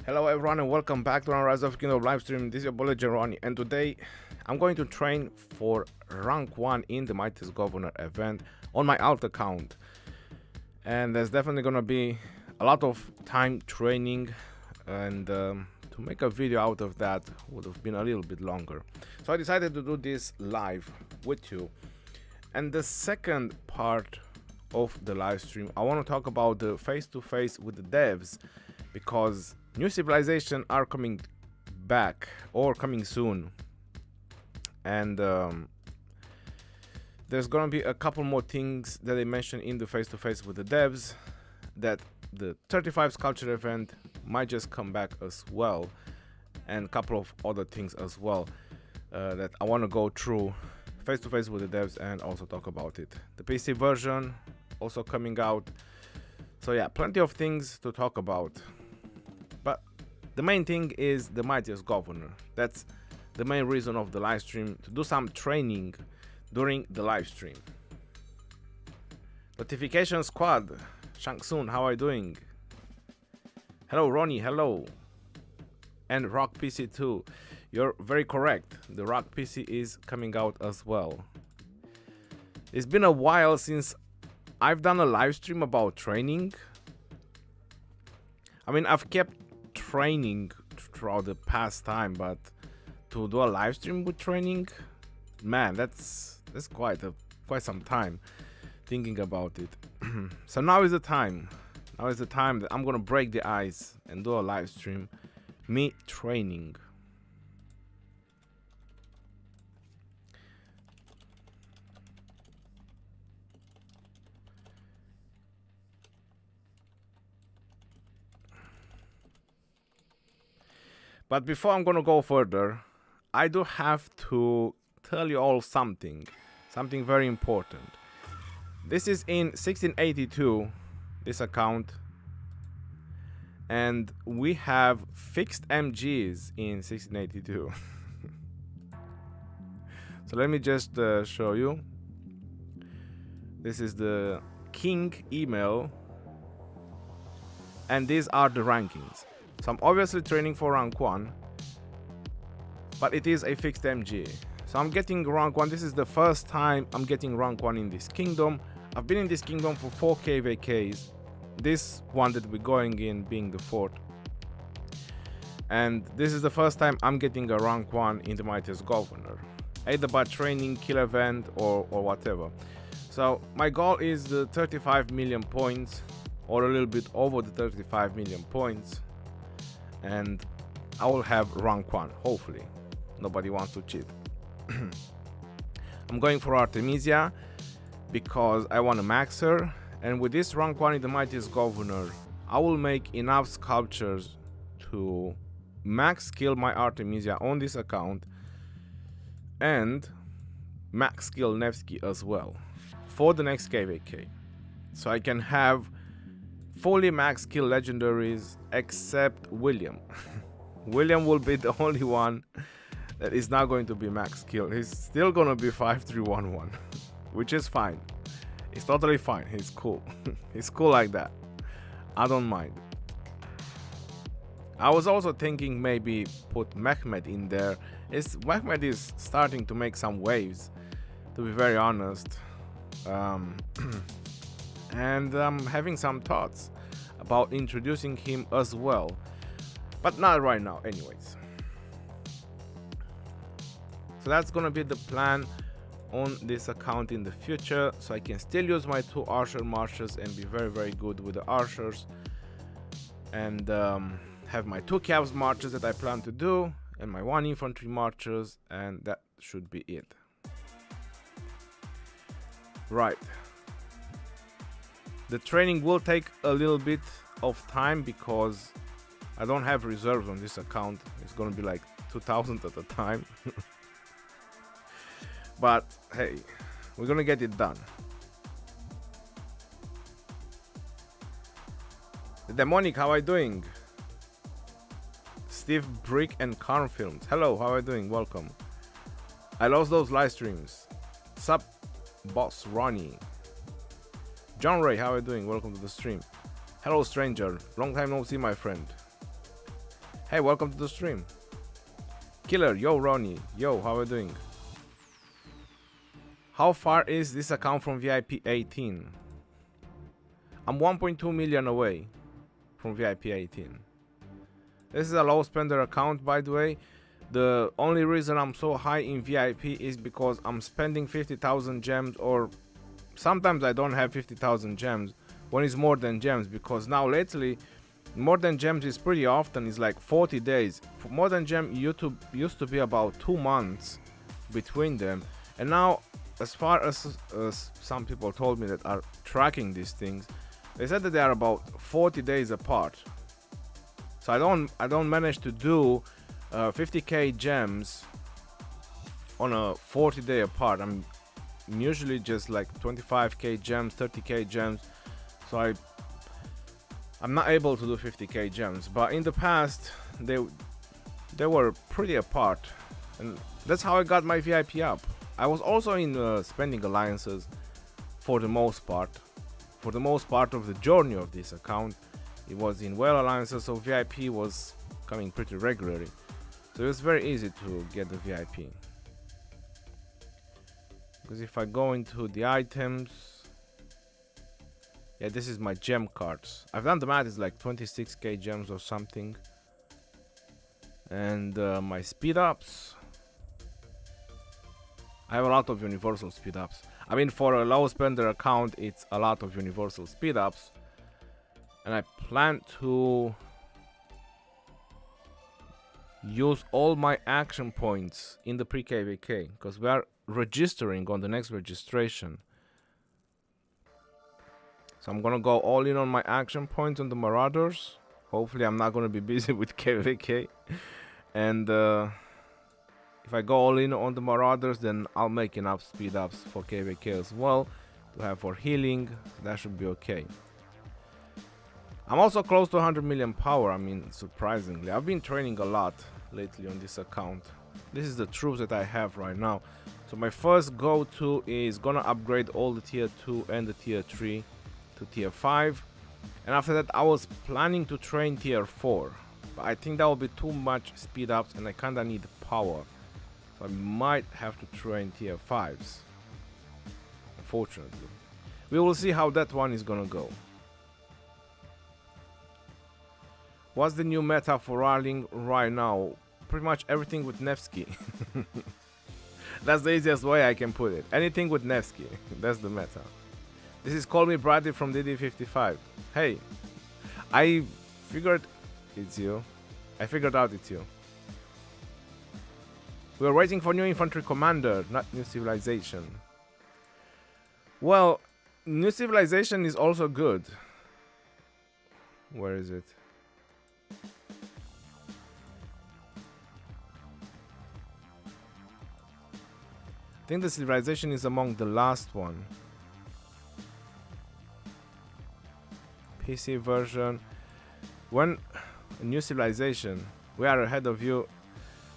Hello everyone and welcome back to our Rise of Kingdom livestream. This is your bullet Geroni, and today I'm going to train for rank 1 in the Mightiest Governor event on my alt account. And there's definitely gonna be a lot of time training, and to make a video out of that would have been a little bit longer. So I decided to do this live with you. And the second part of the live stream, I want to talk about the face-to-face with the devs, because new civilization are coming back or coming soon, and there's gonna be a couple more things that they mentioned in the face-to-face with the devs, that the 35 sculpture event might just come back as well, and a couple of other things as well that I want to go through face-to-face with the devs and also talk about it. The PC version also coming out, so yeah, plenty of things to talk about. But the main thing is the Mightiest Governor. That's the main reason of the live stream, to do some training during the live stream. Notification Squad, Shang-Sun, how are you doing? Hello Ronnie, hello. And Rock PC too. You're very correct. The Rock PC is coming out as well. It's been a while since I've done a live stream about training. I mean, I've kept training throughout the past time, but to do a live stream with training, man, that's quite some time thinking about it. So now is the time. Now is the time that I'm gonna break the ice and do a live stream, me training. But before I'm gonna go further, I do have to tell you all something very important. This is in 1682, this account, and we have fixed MGs in 1682. So let me just show you. This is the King email, and these are the rankings. So I'm obviously training for rank 1, but it is a fixed MG. So I'm getting rank 1. This is the first time I'm getting rank 1 in this kingdom. I've been in this kingdom for 4 KVKs. This one that we're going in being the 4th. And this is the first time I'm getting a rank 1 in the Mightiest Governor, either by training, kill event, or whatever. So my goal is the 35 million points, or a little bit over the 35 million points. And I will have rank 1, hopefully. Nobody wants to cheat. I'm going for Artemisia because I want to max her, and with this rank 1 in the Mightiest Governor, I will make enough sculptures to max skill my Artemisia on this account and max skill Nevsky as well for the next KVK, so I can have fully max skill legendaries except William. William will be the only one that is not going to be max skill. He's still gonna be 5311, which is fine. It's totally fine. He's cool. He's cool like that. I don't mind. I was also thinking maybe put Mehmed in there. Mehmed is starting to make some waves, to be very honest. And I'm having some thoughts about introducing him as well, but not right now anyways. So that's gonna be the plan on this account in the future, so I can still use my 2 archer marches and be very good with the archers, and have my 2 cavs marches that I plan to do, and my 1 infantry marches, and that should be it. Right. The training will take a little bit of time because I don't have reserves on this account. It's gonna be like 2,000 at a time. But hey, we're gonna get it done. The Demonic, how are you doing? Steve Brick and Carn Films, hello, how are you doing? Welcome. I lost those live streams. Sup, Boss Ronnie. John Ray, how are you doing? Welcome to the stream. Hello stranger, long time no see my friend. Hey, welcome to the stream. Killer, yo Ronnie, yo, how are you doing? How far is this account from VIP 18? I'm 1.2 million away from VIP 18. This is a low spender account, by the way. The only reason I'm so high in VIP is because I'm spending 50,000 gems, or sometimes I don't have 50,000 gems when it's more than gems, because now lately more than gems is pretty often, it's like 40 days. For more than gem YouTube used to be about 2 months between them, and now, as far as some people told me that are tracking these things, they said that they are about 40 days apart. So I don't manage to do 50k gems on a 40-day apart. I'm usually just like 25k gems, 30k gems. So I'm not able to do 50k gems. But in the past, they were pretty apart, and that's how I got my VIP up. I was also in spending alliances for the most part. For the most part of the journey of this account, it was in whale alliances, so VIP was coming pretty regularly. So it was very easy to get the VIP. Because if I go into the items, yeah, this is my gem cards. I've done the math, it's like 26k gems or something. And my speed ups. I have a lot of universal speed ups. I mean, for a low spender account, it's a lot of universal speed ups. And I plan to use all my action points in the pre-KVK, because we are registering on the next registration. So I'm gonna go all in on my action points on the Marauders. Hopefully I'm not gonna be busy with KVK. And if I go all in on the Marauders, then I'll make enough speed ups for KVK as well to have for healing. That should be okay. I'm also close to 100 million power. I mean, surprisingly, I've been training a lot lately on this account. This is the troops that I have right now. So my first go-to is gonna upgrade all the tier 2 and the tier 3 to tier 5, and after that I was planning to train tier 4, but I think that will be too much speed ups and I kinda need power, so I might have to train tier 5s, unfortunately. We will see how that one is gonna go. What's the new meta for rallying right now? Pretty much everything with Nevsky. That's the easiest way I can put it. Anything with Nevsky, that's the meta. This is Call Me Bradley from DD55. Hey, I figured it's you. I figured out it's you. We are waiting for new infantry commander, not new civilization. Well, new civilization is also good. Where is it? I think the civilization is among the last one. PC version. When a new civilization, we are ahead of you.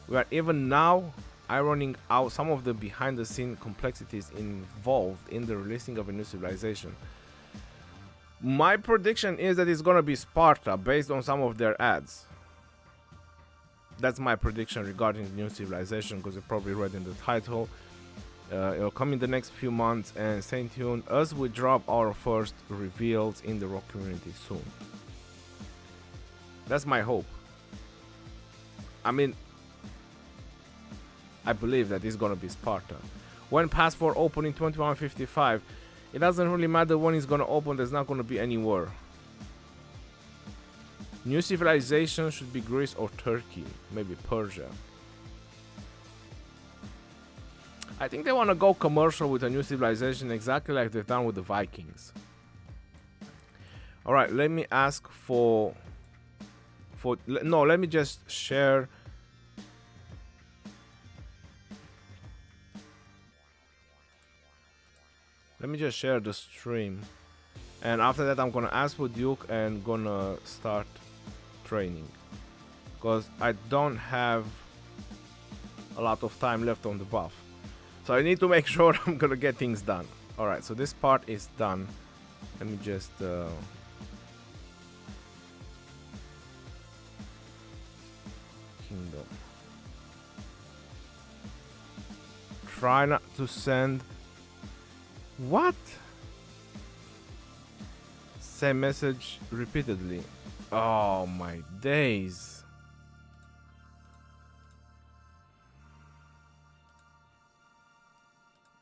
We are even now ironing out some of the behind the scene complexities involved in the releasing of a new civilization. My prediction is that it's gonna be Sparta based on some of their ads. That's my prediction regarding the new civilization, because you probably read in the title. It'll come in the next few months, and stay tuned as we drop our first reveals in the rock community soon. That's my hope. I mean, I believe that it's gonna be Sparta. When Pass 4 open in 2155, it doesn't really matter when it's gonna open, there's not gonna be any war. New civilization should be Greece or Turkey, maybe Persia. I think they want to go commercial with a new civilization, exactly like they've done with the Vikings. Alright, let me ask let me just share. Let me just share the stream. And after that I'm gonna ask for Duke and gonna start training. Because I don't have a lot of time left on the buff. So I need to make sure I'm gonna get things done. Alright, so this part is done. Let me just kingdom. Try not to send. What? Same message repeatedly. Oh my days.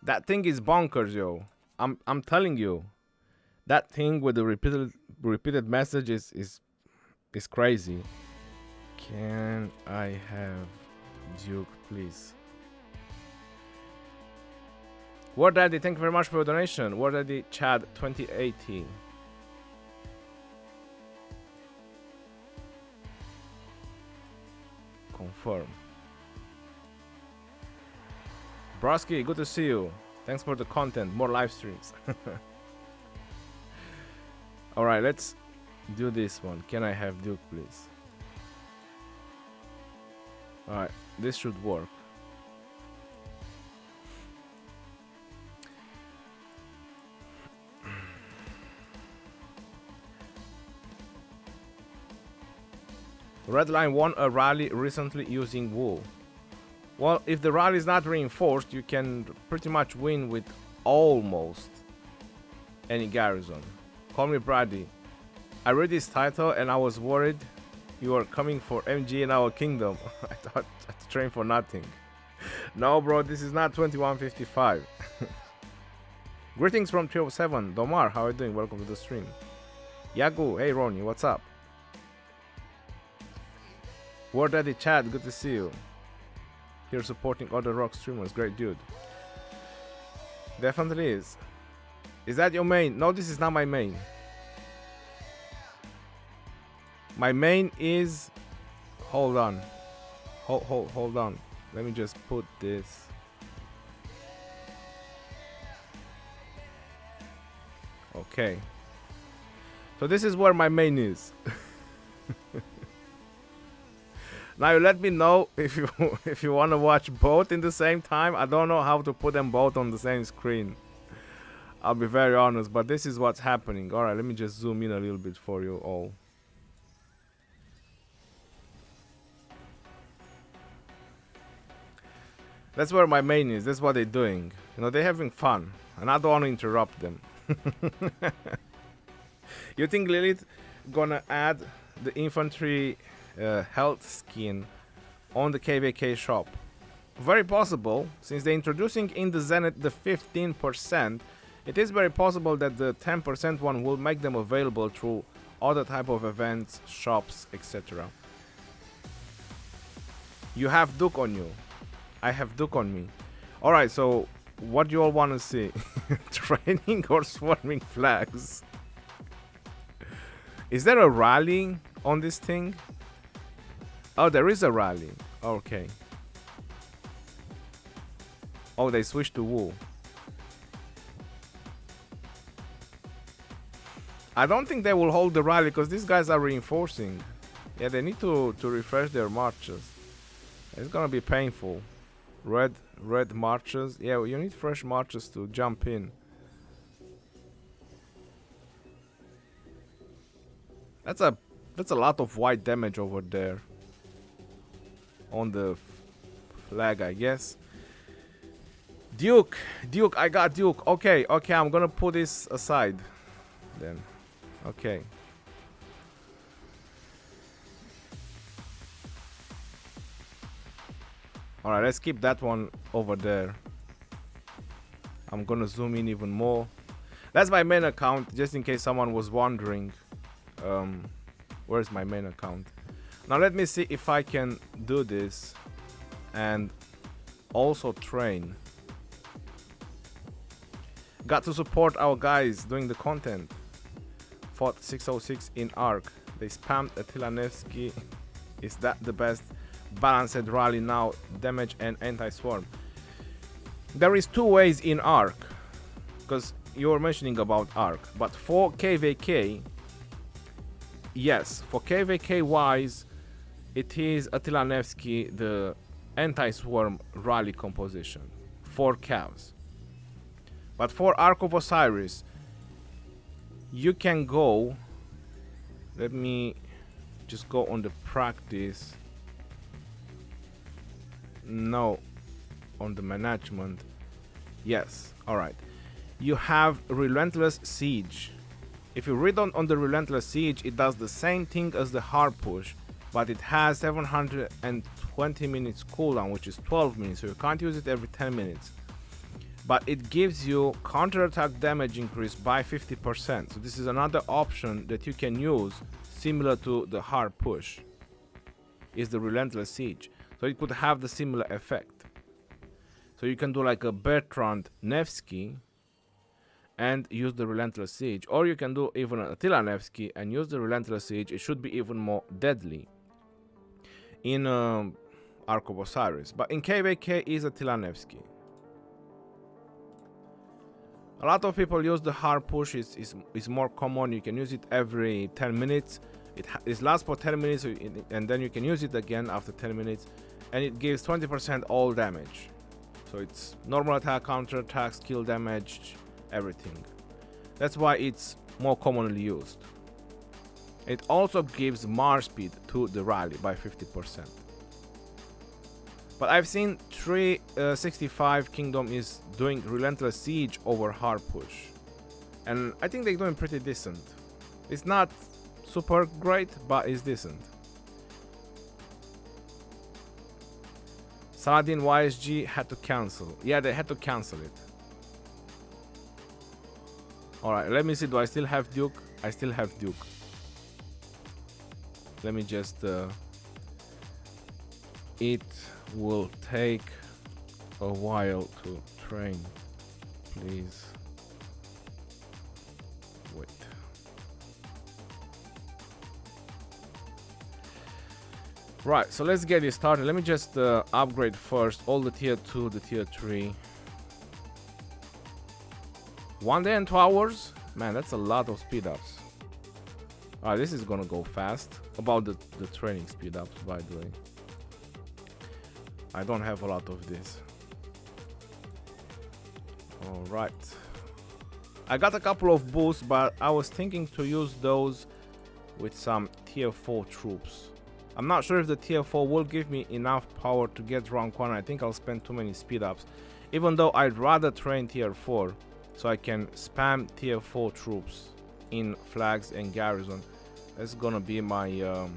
That thing is bonkers, yo. I'm telling you. That thing with the repeated messages is crazy. Can I have Duke, please? War Daddy, thank you very much for your donation. War Daddy Chad 2018. Confirm. Broski, good to see you. Thanks for the content. More live streams. Alright, let's do this one. Can I have Duke, please? Alright, this should work. Redline won a rally recently using wool. Well, if the rally is not reinforced, you can pretty much win with almost any garrison. Call me Brady. I read this title and I was worried you are coming for MGE in our kingdom. I thought I'd train for nothing. No, bro, this is not 2155. Greetings from 307. Domar, how are you doing? Welcome to the stream. Yagu, hey Ronnie, what's up? War Daddy Chad, good to see you. Here supporting other rock streamers, great dude. Definitely is. Is that your main? No, this is not my main. My main is... Hold on. Hold on. Let me just put this. Okay. So this is where my main is. Now you let me know if you want to watch both in the same time. I don't know how to put them both on the same screen. I'll be very honest, but this is what's happening. Alright, let me just zoom in a little bit for you all. That's where my main is. That's what they're doing. You know, they're having fun. And I don't want to interrupt them. You think Lilith gonna add the infantry health skin on the KVK shop? Very possible, since they're introducing in the Zenith the 15%. It is very possible that the 10% one will make them available through other type of events, shops, etc. You have Duke on you. I have Duke on me. Alright, so what do you all want to see? Training or swarming flags? Is there a rally on this thing? Oh, there is a rally. Okay. Oh, they switched to wool. I don't think they will hold the rally because these guys are reinforcing. Yeah, they need to refresh their marches. It's gonna be painful. Red marches. Yeah, you need fresh marches to jump in. That's a lot of white damage over there. On the flag, I guess. Duke, I got Duke. Okay, I'm gonna put this aside then. Okay. Alright, let's keep that one over there. I'm gonna zoom in even more. That's my main account, just in case someone was wondering. Where's my main account? Now let me see if I can do this and also train. Got to support our guys doing the content. Fought 606 in Arc. They spammed Attila Nevsky. Is that the best balanced rally now? Damage and anti-swarm. There is two ways in Arc, because you were mentioning about Arc, but for KVK, yes, for KVK wise, it is Attila Nevsky, the anti-swarm rally composition for Cavs. But for Ark of Osiris, you can go. Let me just go on the practice. No. On the management. Yes. Alright. You have Relentless Siege. If you read on the Relentless Siege, it does the same thing as the hard push, but it has 720 minutes cooldown, which is 12 minutes, so you can't use it every 10 minutes. But it gives you counterattack damage increase by 50%. So this is another option that you can use, similar to the hard push, is the Relentless Siege. So it could have the similar effect. So you can do like a Bertrand Nevsky and use the Relentless Siege, or you can do even an Attila Nevsky and use the Relentless Siege. It should be even more deadly in Ark of Osiris, but in KVK is Attila Nevsky. A lot of people use the hard push. Is more common. You can use it every 10 minutes. It lasts for 10 minutes, and then you can use it again after 10 minutes, and it gives 20% all damage. So it's normal attack, counter attack, skill damage, everything. That's why it's more commonly used. It also gives march speed to the rally by 50%. But I've seen 365 Kingdom is doing Relentless Siege over hard push, and I think they're doing pretty decent. It's not super great, but it's decent. Saladin YSG had to cancel. Yeah, they had to cancel it. Alright, let me see. Do I still have Duke? I still have Duke. Let me just... it will take a while to train. Please wait. Right, so let's get it started. Let me just upgrade first all the tier 2, the tier 3. 1 day and 2 hours? Man, that's a lot of speed ups. Alright, this is gonna go fast. About the training speed ups, by the way. I don't have a lot of this. Alright. I got a couple of boosts, but I was thinking to use those with some tier 4 troops. I'm not sure if the tier 4 will give me enough power to get rank 1. I think I'll spend too many speed ups. Even though I'd rather train tier 4, so I can spam tier 4 troops in flags and garrison. That's gonna be my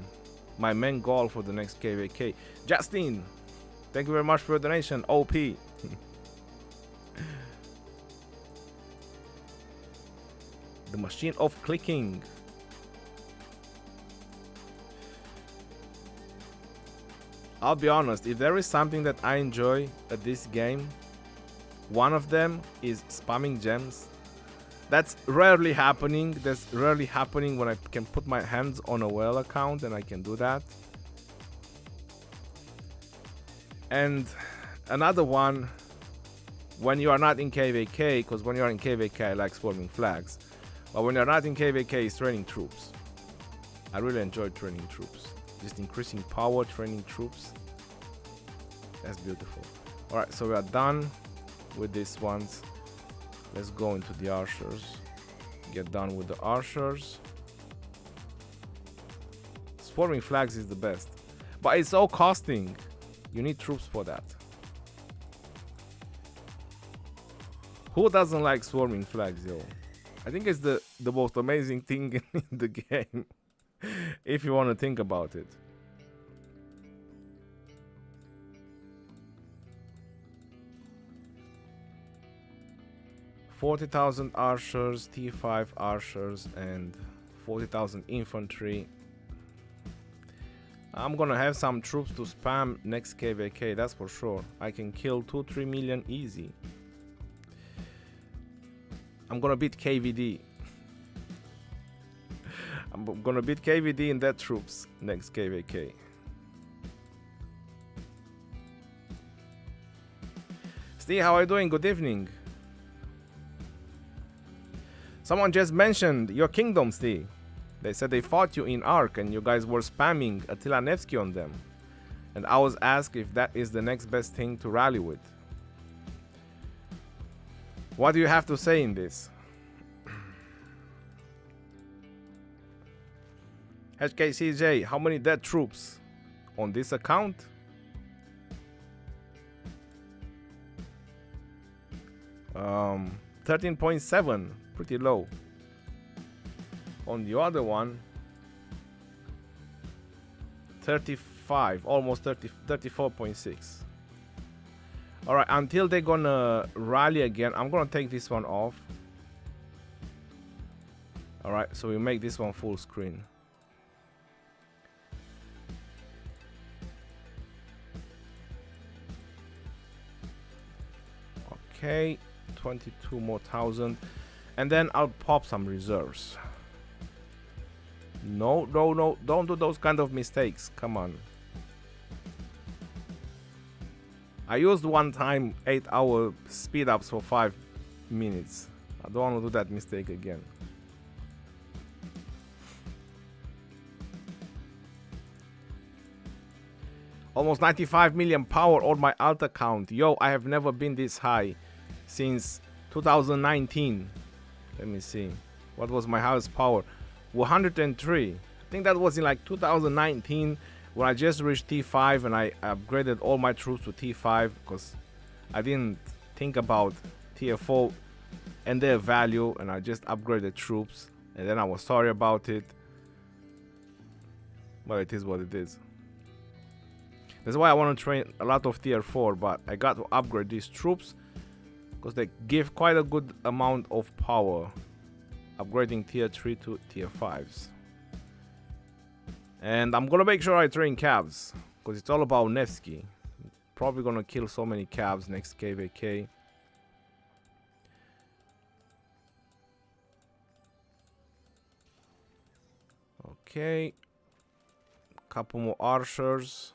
my main goal for the next KVK. Justin, thank you very much for your donation. OP. The machine of clicking. I'll be honest, if there is something that I enjoy at this game, one of them is spamming gems. That's rarely happening. That's rarely happening when I can put my hands on a whale account and I can do that. And another one, when you are not in KVK, because when you are in KVK I like swarming flags, but when you're not in KVK is training troops. I really enjoy training troops. Just increasing power, training troops. That's beautiful. Alright, so we are done with these ones. Let's go into the archers. Get done with the archers. Swarming flags is the best, but it's all costing. You need troops for that. Who doesn't like swarming flags, yo? I think it's the most amazing thing in the game. If you want to think about it. $40,000 archers, T5 archers, and 40,000 infantry. I'm gonna have some troops to spam next KVK, that's for sure. I can kill 2-3 million easy. I'm gonna beat KVD. I'm gonna beat KVD in that troops next KVK. Steve, how are you doing? Good evening. Someone just mentioned your kingdom, Steve. They said they fought you in Ark and you guys were spamming Attila Nevsky on them. And I was asked if that is the next best thing to rally with. What do you have to say in this? HKCJ, how many dead troops on this account? 13.7, pretty low. On the other one, 35, almost 30, 34.6. All right, until they're gonna rally again, I'm gonna take this one off. All right, so we make this one full screen. Okay, 22 more thousand, and then I'll pop some reserves. No, don't do those kind of mistakes. Come on. I used one time 8-hour speed ups for 5 minutes. I don't want to do that mistake again. Almost 95 million power on my alt account. Yo, I have never been this high since 2019. Let me see. What was my highest power? 103. I think that was in like 2019 when I just reached T5 and I upgraded all my troops to T5 because I didn't think about Tier 4 and their value, and I just upgraded troops, and then I was sorry about it. But it is what it is. That's why I want to train a lot of Tier 4, but I got to upgrade these troops because they give quite a good amount of power. Upgrading Tier 3 to Tier 5s. And I'm gonna make sure I train cabs because it's all about Nevsky. Probably gonna kill so many cabs next KVK. Okay, couple more archers,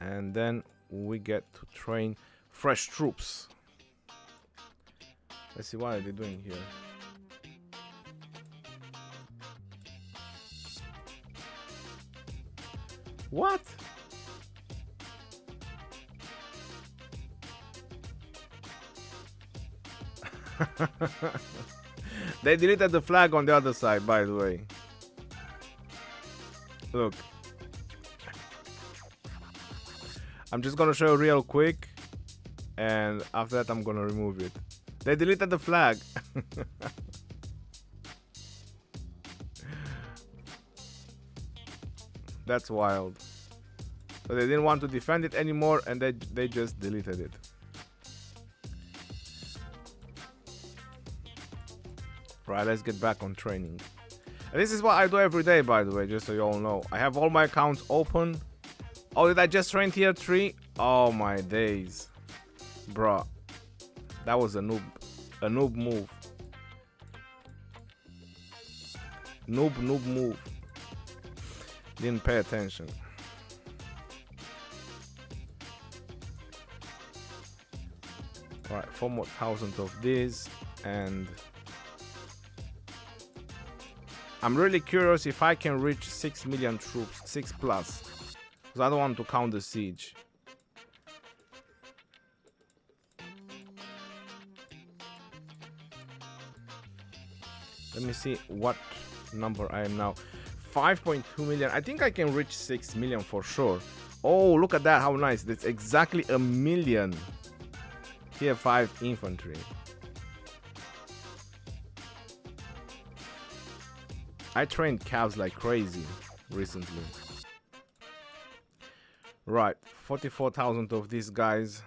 and then we get to train fresh troops. Let's see, what are they doing here? What? They deleted the flag on the other side, by the way. Look. I'm just gonna show you real quick, and after that I'm gonna remove it. They deleted the flag. That's wild. So they didn't want to defend it anymore, and they just deleted it. Right, let's get back on training. And this is what I do every day, by the way, just so you all know. I have all my accounts open. Oh, did I just train Tier 3? Oh my days. Bruh. That was a noob move. Noob move. Didn't pay attention. Alright, 4 more thousand of these, and I'm really curious if I can reach 6 million troops, 6 plus, because I don't want to count the siege. Let me see what number I am now. 5.2 million. I think I can reach 6 million for sure. Oh, look at that, how nice. That's exactly 1 million Tier 5 infantry. I trained calves like crazy recently. Right, 44,000 of these guys.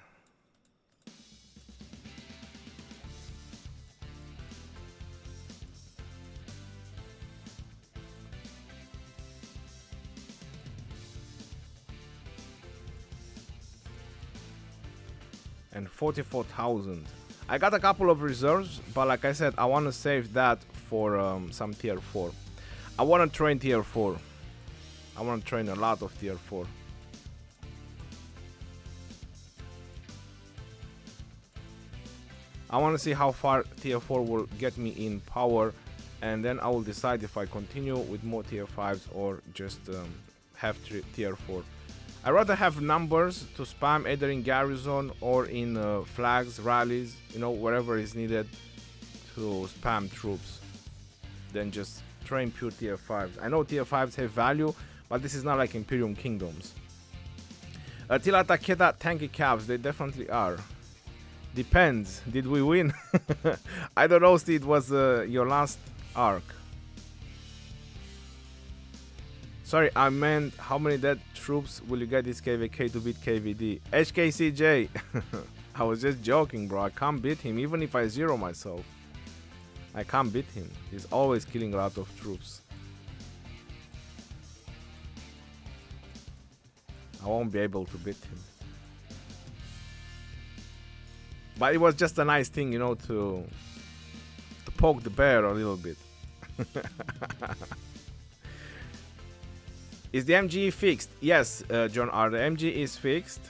And 44,000. I got a couple of reserves, but like I said, I want to save that for some Tier 4. I want to train Tier 4. I want to train a lot of Tier 4. I want to see how far Tier 4 will get me in power, and then I will decide if I continue with more Tier 5s or just have Tier 4. I'd rather have numbers to spam either in garrison or in flags, rallies, you know, wherever is needed to spam troops, than just train pure Tier 5s. I know Tier 5s have value, but this is not like Imperium Kingdoms. Tila Takeda tanky calves, they definitely are. Depends. Did we win? I don't know, Steve. It was your last arc. Sorry, I meant how many dead troops will you get this KVK to beat KVD? HKCJ! I was just joking, bro. I can't beat him, even if I zero myself. I can't beat him. He's always killing a lot of troops. I won't be able to beat him. But it was just a nice thing, you know, to poke the bear a little bit. Is the MGE fixed? Yes, John R. The MGE is fixed.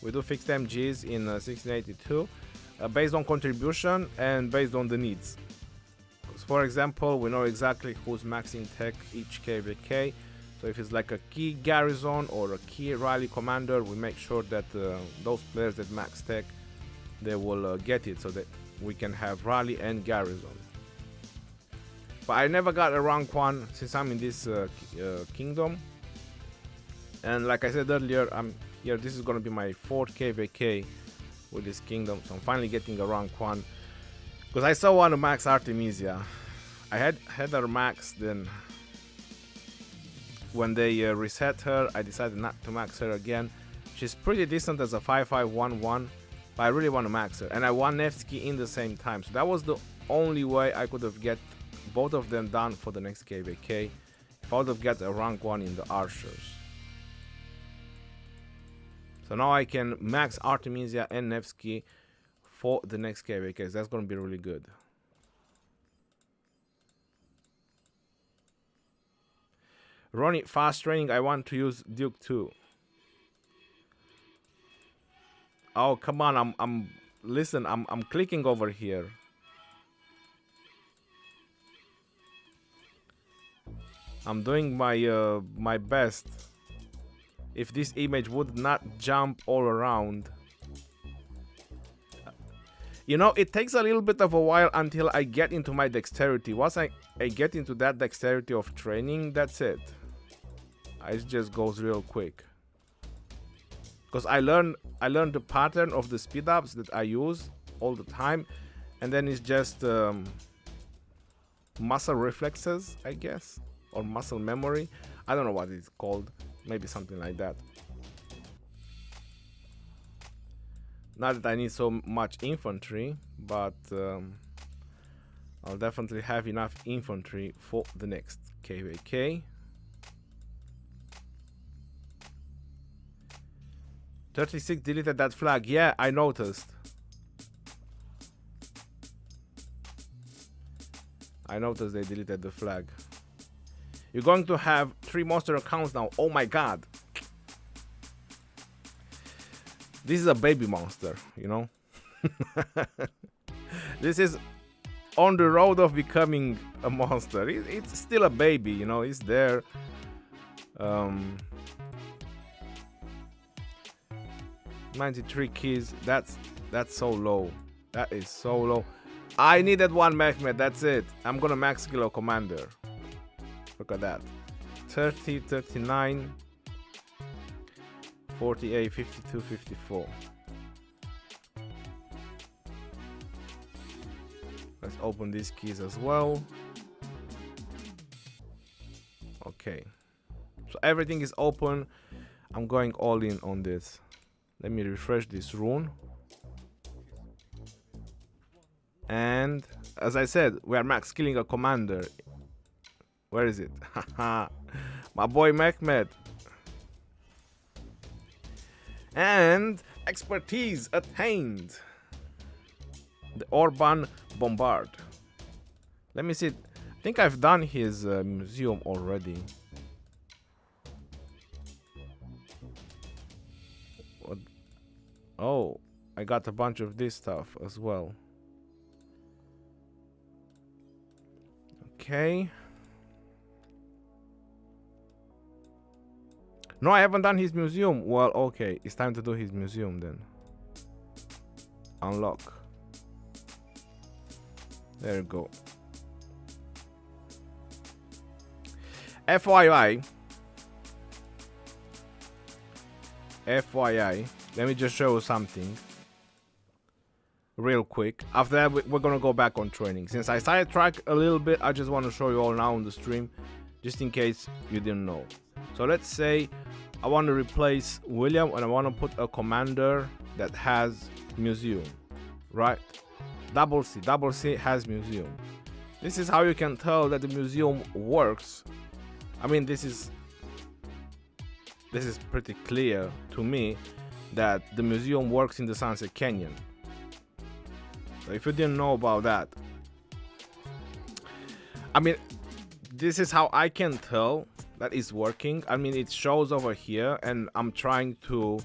We do fixed MGs in 1682 based on contribution and based on the needs. For example, we know exactly who's maxing tech each KVK. So if it's like a key garrison or a key rally commander, we make sure that those players that max tech, they will get it so that we can have rally and garrison. But I never got a rank 1 since I'm in this kingdom. And like I said earlier, this is gonna be my 4th KVK with this kingdom. So I'm finally getting a rank 1. Because I still want to max Artemisia. I had her max, then when they reset her, I decided not to max her again. She's pretty decent as a 5-5-1-1, but I really want to max her. And I won Nevsky in the same time. So that was the only way I could have get both of them done for the next KVK. If I would have get a rank 1 in the archers. So now I can max Artemisia and Nevsky for the next KVKs. That's going to be really good. Ronnie, fast training. I want to use Duke 2. Oh, come on. I'm clicking over here. I'm doing my my best. If this image would not jump all around. You know, it takes a little bit of a while until I get into my dexterity. Once I get into that dexterity of training, that's it. It just goes real quick. Because I learned the pattern of the speed ups that I use all the time, and then it's just muscle reflexes, I guess, or muscle memory. I don't know what it's called. Maybe something like that. Not that I need so much infantry, but I'll definitely have enough infantry for the next KVK. 36 deleted that flag. Yeah, I noticed. I noticed they deleted the flag. You're going to have 3 monster accounts now. Oh my god. This is a baby monster, you know. This is on the road of becoming a monster. It's still a baby, you know. It's there. 93 keys. That's so low. That is so low. I needed 1 Mehmet. That's it. I'm gonna max Kilo Commander. Look at that. 30, 39, 48, 52, 54. Let's open these keys as well. Okay. So everything is open. I'm going all in on this. Let me refresh this rune. And as I said, we are max killing a commander. Where is it? My boy Mehmet. And expertise attained. The Orban Bombard. Let me see. I think I've done his museum already. What? Oh, I got a bunch of this stuff as well. Okay. No, I haven't done his museum. Well, okay. It's time to do his museum then. Unlock. There you go. FYI. FYI. Let me just show you something. real quick. After that, we're gonna go back on training. Since I sidetracked a little bit, I just want to show you all now on the stream, just in case you didn't know. So let's say I want to replace William and I want to put a commander that has museum, right? Double C has museum. This is how you can tell that the museum works. I mean, this is pretty clear to me that the museum works in the Sunset Canyon. So if you didn't know about that, I mean, this is how I can tell that it's working. I mean, it shows over here, and I'm trying to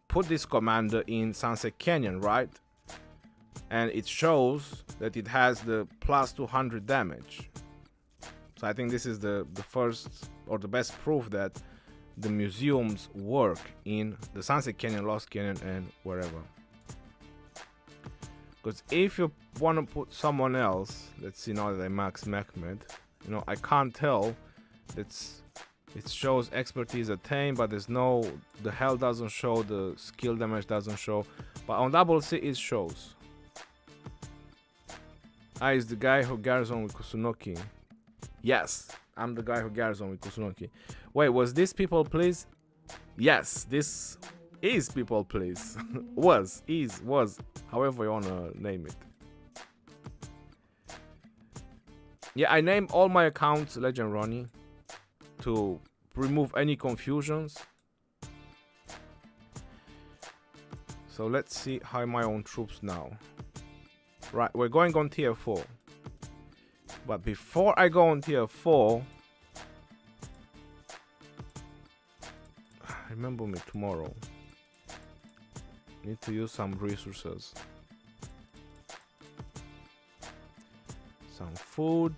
put this commander in Sunset Canyon, right? And it shows that it has the plus 200 damage. So I think this is the first or the best proof that the museums work in the Sunset Canyon, Lost Canyon, and wherever. Because if you want to put someone else, let's see now that I max Mehmed, you know, I can't tell. It shows expertise attained, but there's no, the health doesn't show, the skill damage doesn't show. But on double C it shows. I is the guy who garrison with Kusunoki. Yes, I'm the guy who garrison with Kusunoki. Wait, was this people please? Yes, this is people please. was, however you wanna name it. Yeah, I named all my accounts Legend Ronnie to remove any confusions. So let's see how my own troops now. Right, we're going on tier 4. But before I go on tier 4, remember me tomorrow. Need to use some resources. Some food.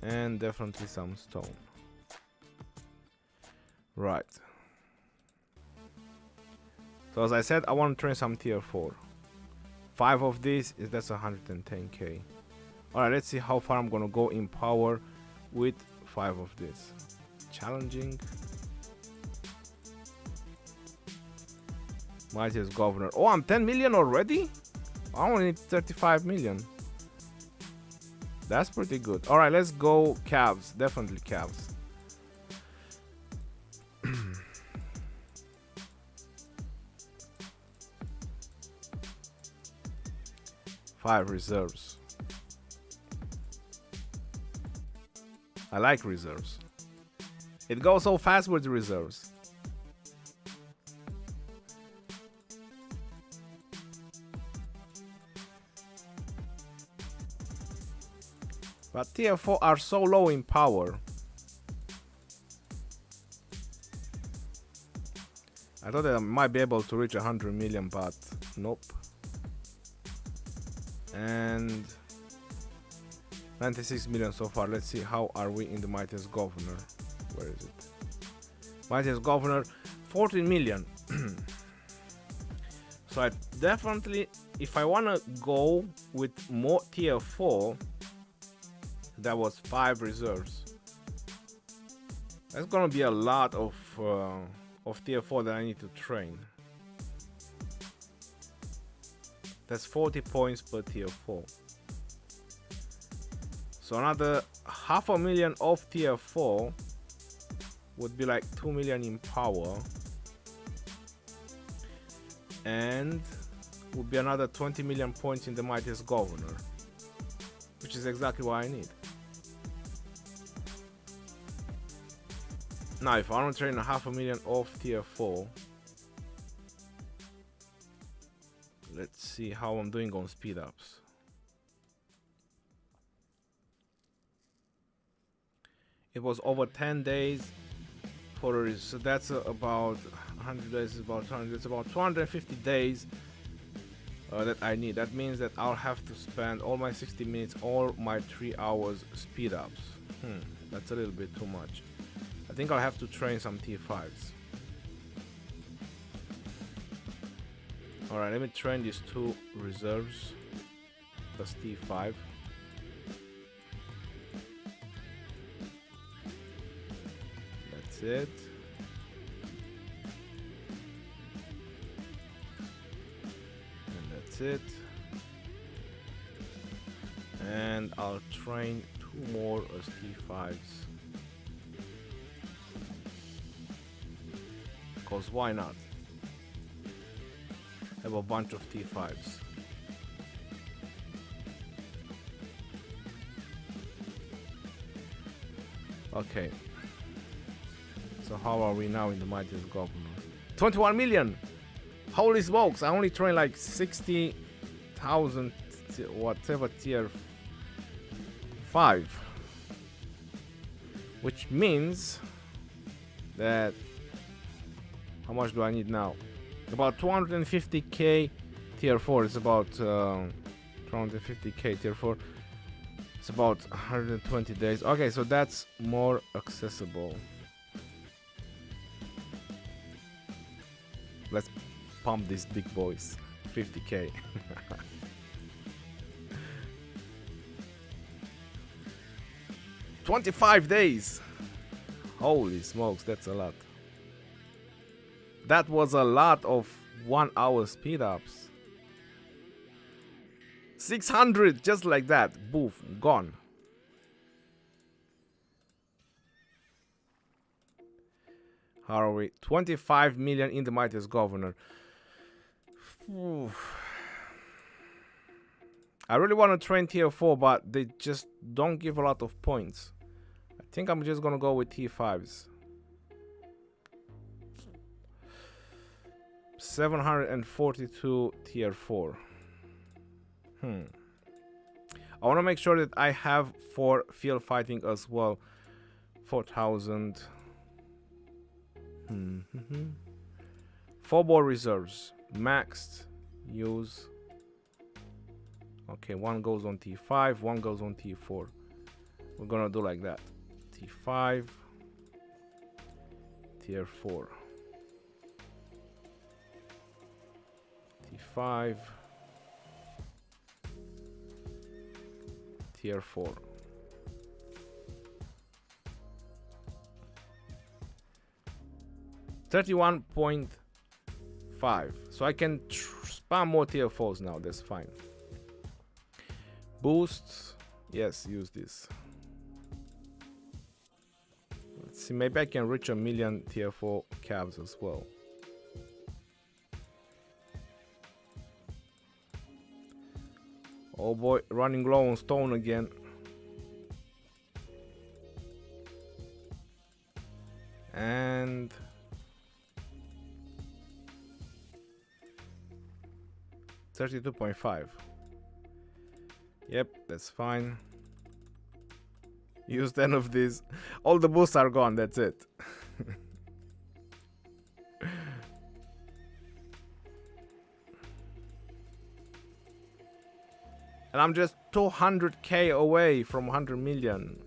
And definitely some stone. Right. So as I said, I want to train some tier 4. 5 of these is that's 110k. Alright, let's see how far I'm gonna go in power with 5 of this. Challenging. Mightiest governor. Oh, I'm 10 million already? I only need 35 million. That's pretty good. Alright, let's go Cavs. Definitely Cavs. 5 reserves. I like reserves. It goes so fast with the reserves. But tier 4 are so low in power. I thought that I might be able to reach 100 million, but nope. And 96 million so far. Let's see how are we in the Mightiest Governor. Where is it? Mightiest Governor, 14 million. So I definitely, if I want to go with more tier 4, that was 5 reserves. That's gonna be a lot of tier 4 that I need to train. That's 40 points per tier 4. So another 500,000 of tier 4 would be like 2 million in power. And would be another 20 million points in the Mightiest Governor, which is exactly what I need. Now if I want to train 500,000 of tier 4, let's see how I'm doing on speed ups. It was over 10 days for a, so that's about 100 days, is about 200, it's about 250 days that I need. That means that I'll have to spend all my 60 minutes, all my 3 hours speed ups. That's a little bit too much. I think I'll have to train some tier 5s. Alright, let me train these 2 reserves plus T5. That's it. That's it. And I'll train 2 more as T5s. Because why not? Have a bunch of T5s. Okay. So how are we now in the mightiest governor? 21 million! Holy smokes, I only trained like 60,000 whatever tier 5. Which means that how much do I need now? About 250k tier 4. It's about 250k tier 4. It's about 120 days. Okay, so that's more accessible. Let's pump these big boys. 50k. 25 days. Holy smokes, that's a lot. That was a lot of 1 hour speed ups. 600 just like that. Boof, gone. How are we? 25 million in the mightiest governor. Oof. I really want to train tier 4, but they just don't give a lot of points. I think I'm just gonna go with T5s. 742 tier 4. I want to make sure that I have for field fighting as well. 4,000. 4 ball reserves. Maxed. Use. Okay, 1 goes on T5, 1 goes on T4. We're gonna do like that. T5. Tier 4. T5. Tier 4. $31.5. So I can spam more tier 4s now. That's fine. Boosts. Yes, use this. Let's see. Maybe I can reach 1 million tier 4 cabs as well. Oh boy, running low on stone again. And $32.5. Yep, that's fine. Use 10 of these. All the boosts are gone, that's it. And I'm just 200k away from 100 million.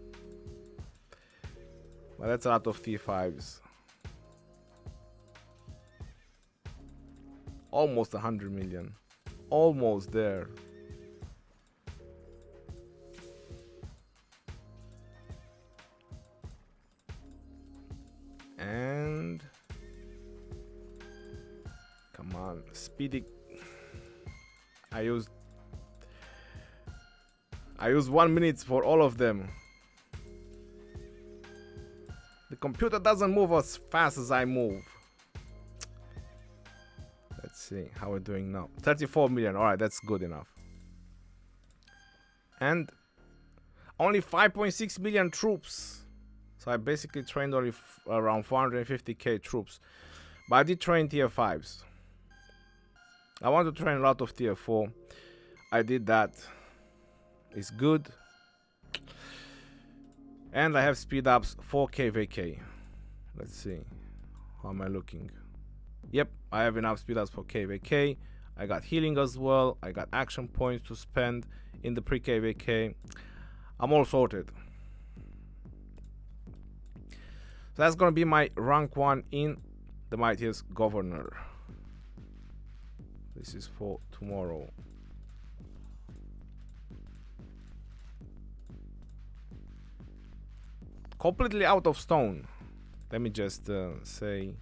Well, that's a lot of T5s. Almost 100 million. Almost there. And come on, speedy. I used 1 minute for all of them. The computer doesn't move as fast as I move. Let's see how we're doing now. 34 million. All right, that's good enough. And only 5.6 million troops. So I basically trained only around 450k troops. But I did train tier 5s. I want to train a lot of tier 4. I did that. It's good. And I have speed ups 4k VK. Let's see. How am I looking? Yep, I have enough speed ups for KVK. I got healing as well. I got action points to spend in the pre-KVK. I'm all sorted. So that's gonna be my rank 1 in the mightiest governor. This is for tomorrow. Completely out of stone. Let me just say.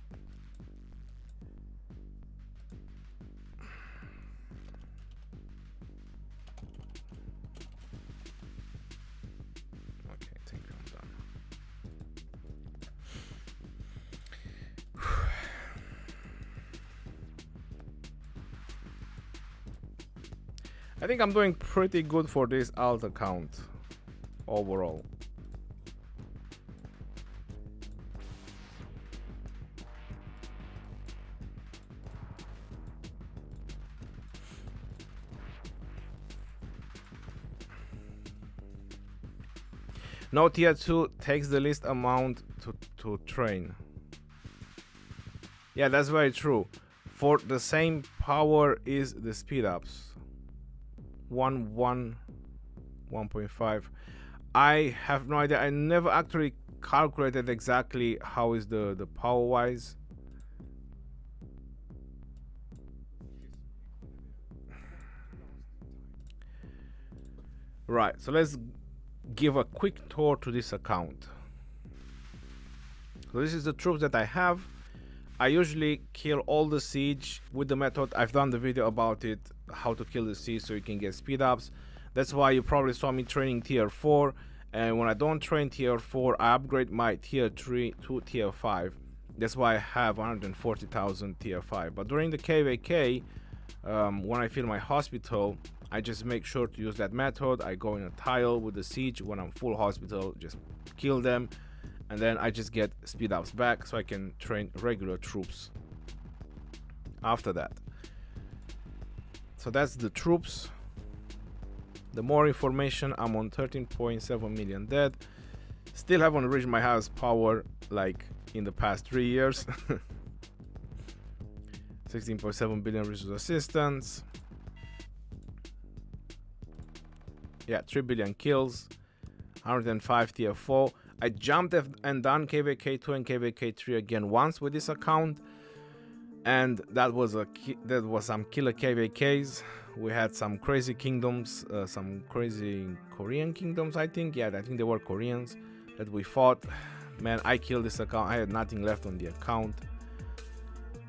I think I'm doing pretty good for this alt account overall. No tier 2 takes the least amount to train. Yeah, that's very true. For the same power is the speed ups. 1.5. I have no idea. I never actually calculated exactly how is the power wise. Right, so let's give a quick tour to this account. So this is the troops that I have. I usually kill all the siege with the method. I've done the video about it, how to kill the siege so you can get speed ups. That's why you probably saw me training tier 4, and when I don't train tier 4 I upgrade my tier 3 to tier 5. That's why I have 140,000 tier 5. But during the KVK, when I fill my hospital, I just make sure to use that method. I go in a tile with the siege. When I'm full hospital, just kill them, and then I just get speed ups back so I can train regular troops after that. So that's the troops. The more information, I'm on 13.7 million dead. Still haven't reached my highest power like in the past 3 years. 16.7 billion resource assistance. Yeah, 3 billion kills. 105 tier 4. I jumped and done KVK 2 and KVK 3 again once with this account, and that was some killer KVKs. We had some crazy kingdoms, some crazy Korean kingdoms, I think. Yeah, I think they were Koreans that we fought. Man, I killed this account. I had nothing left on the account.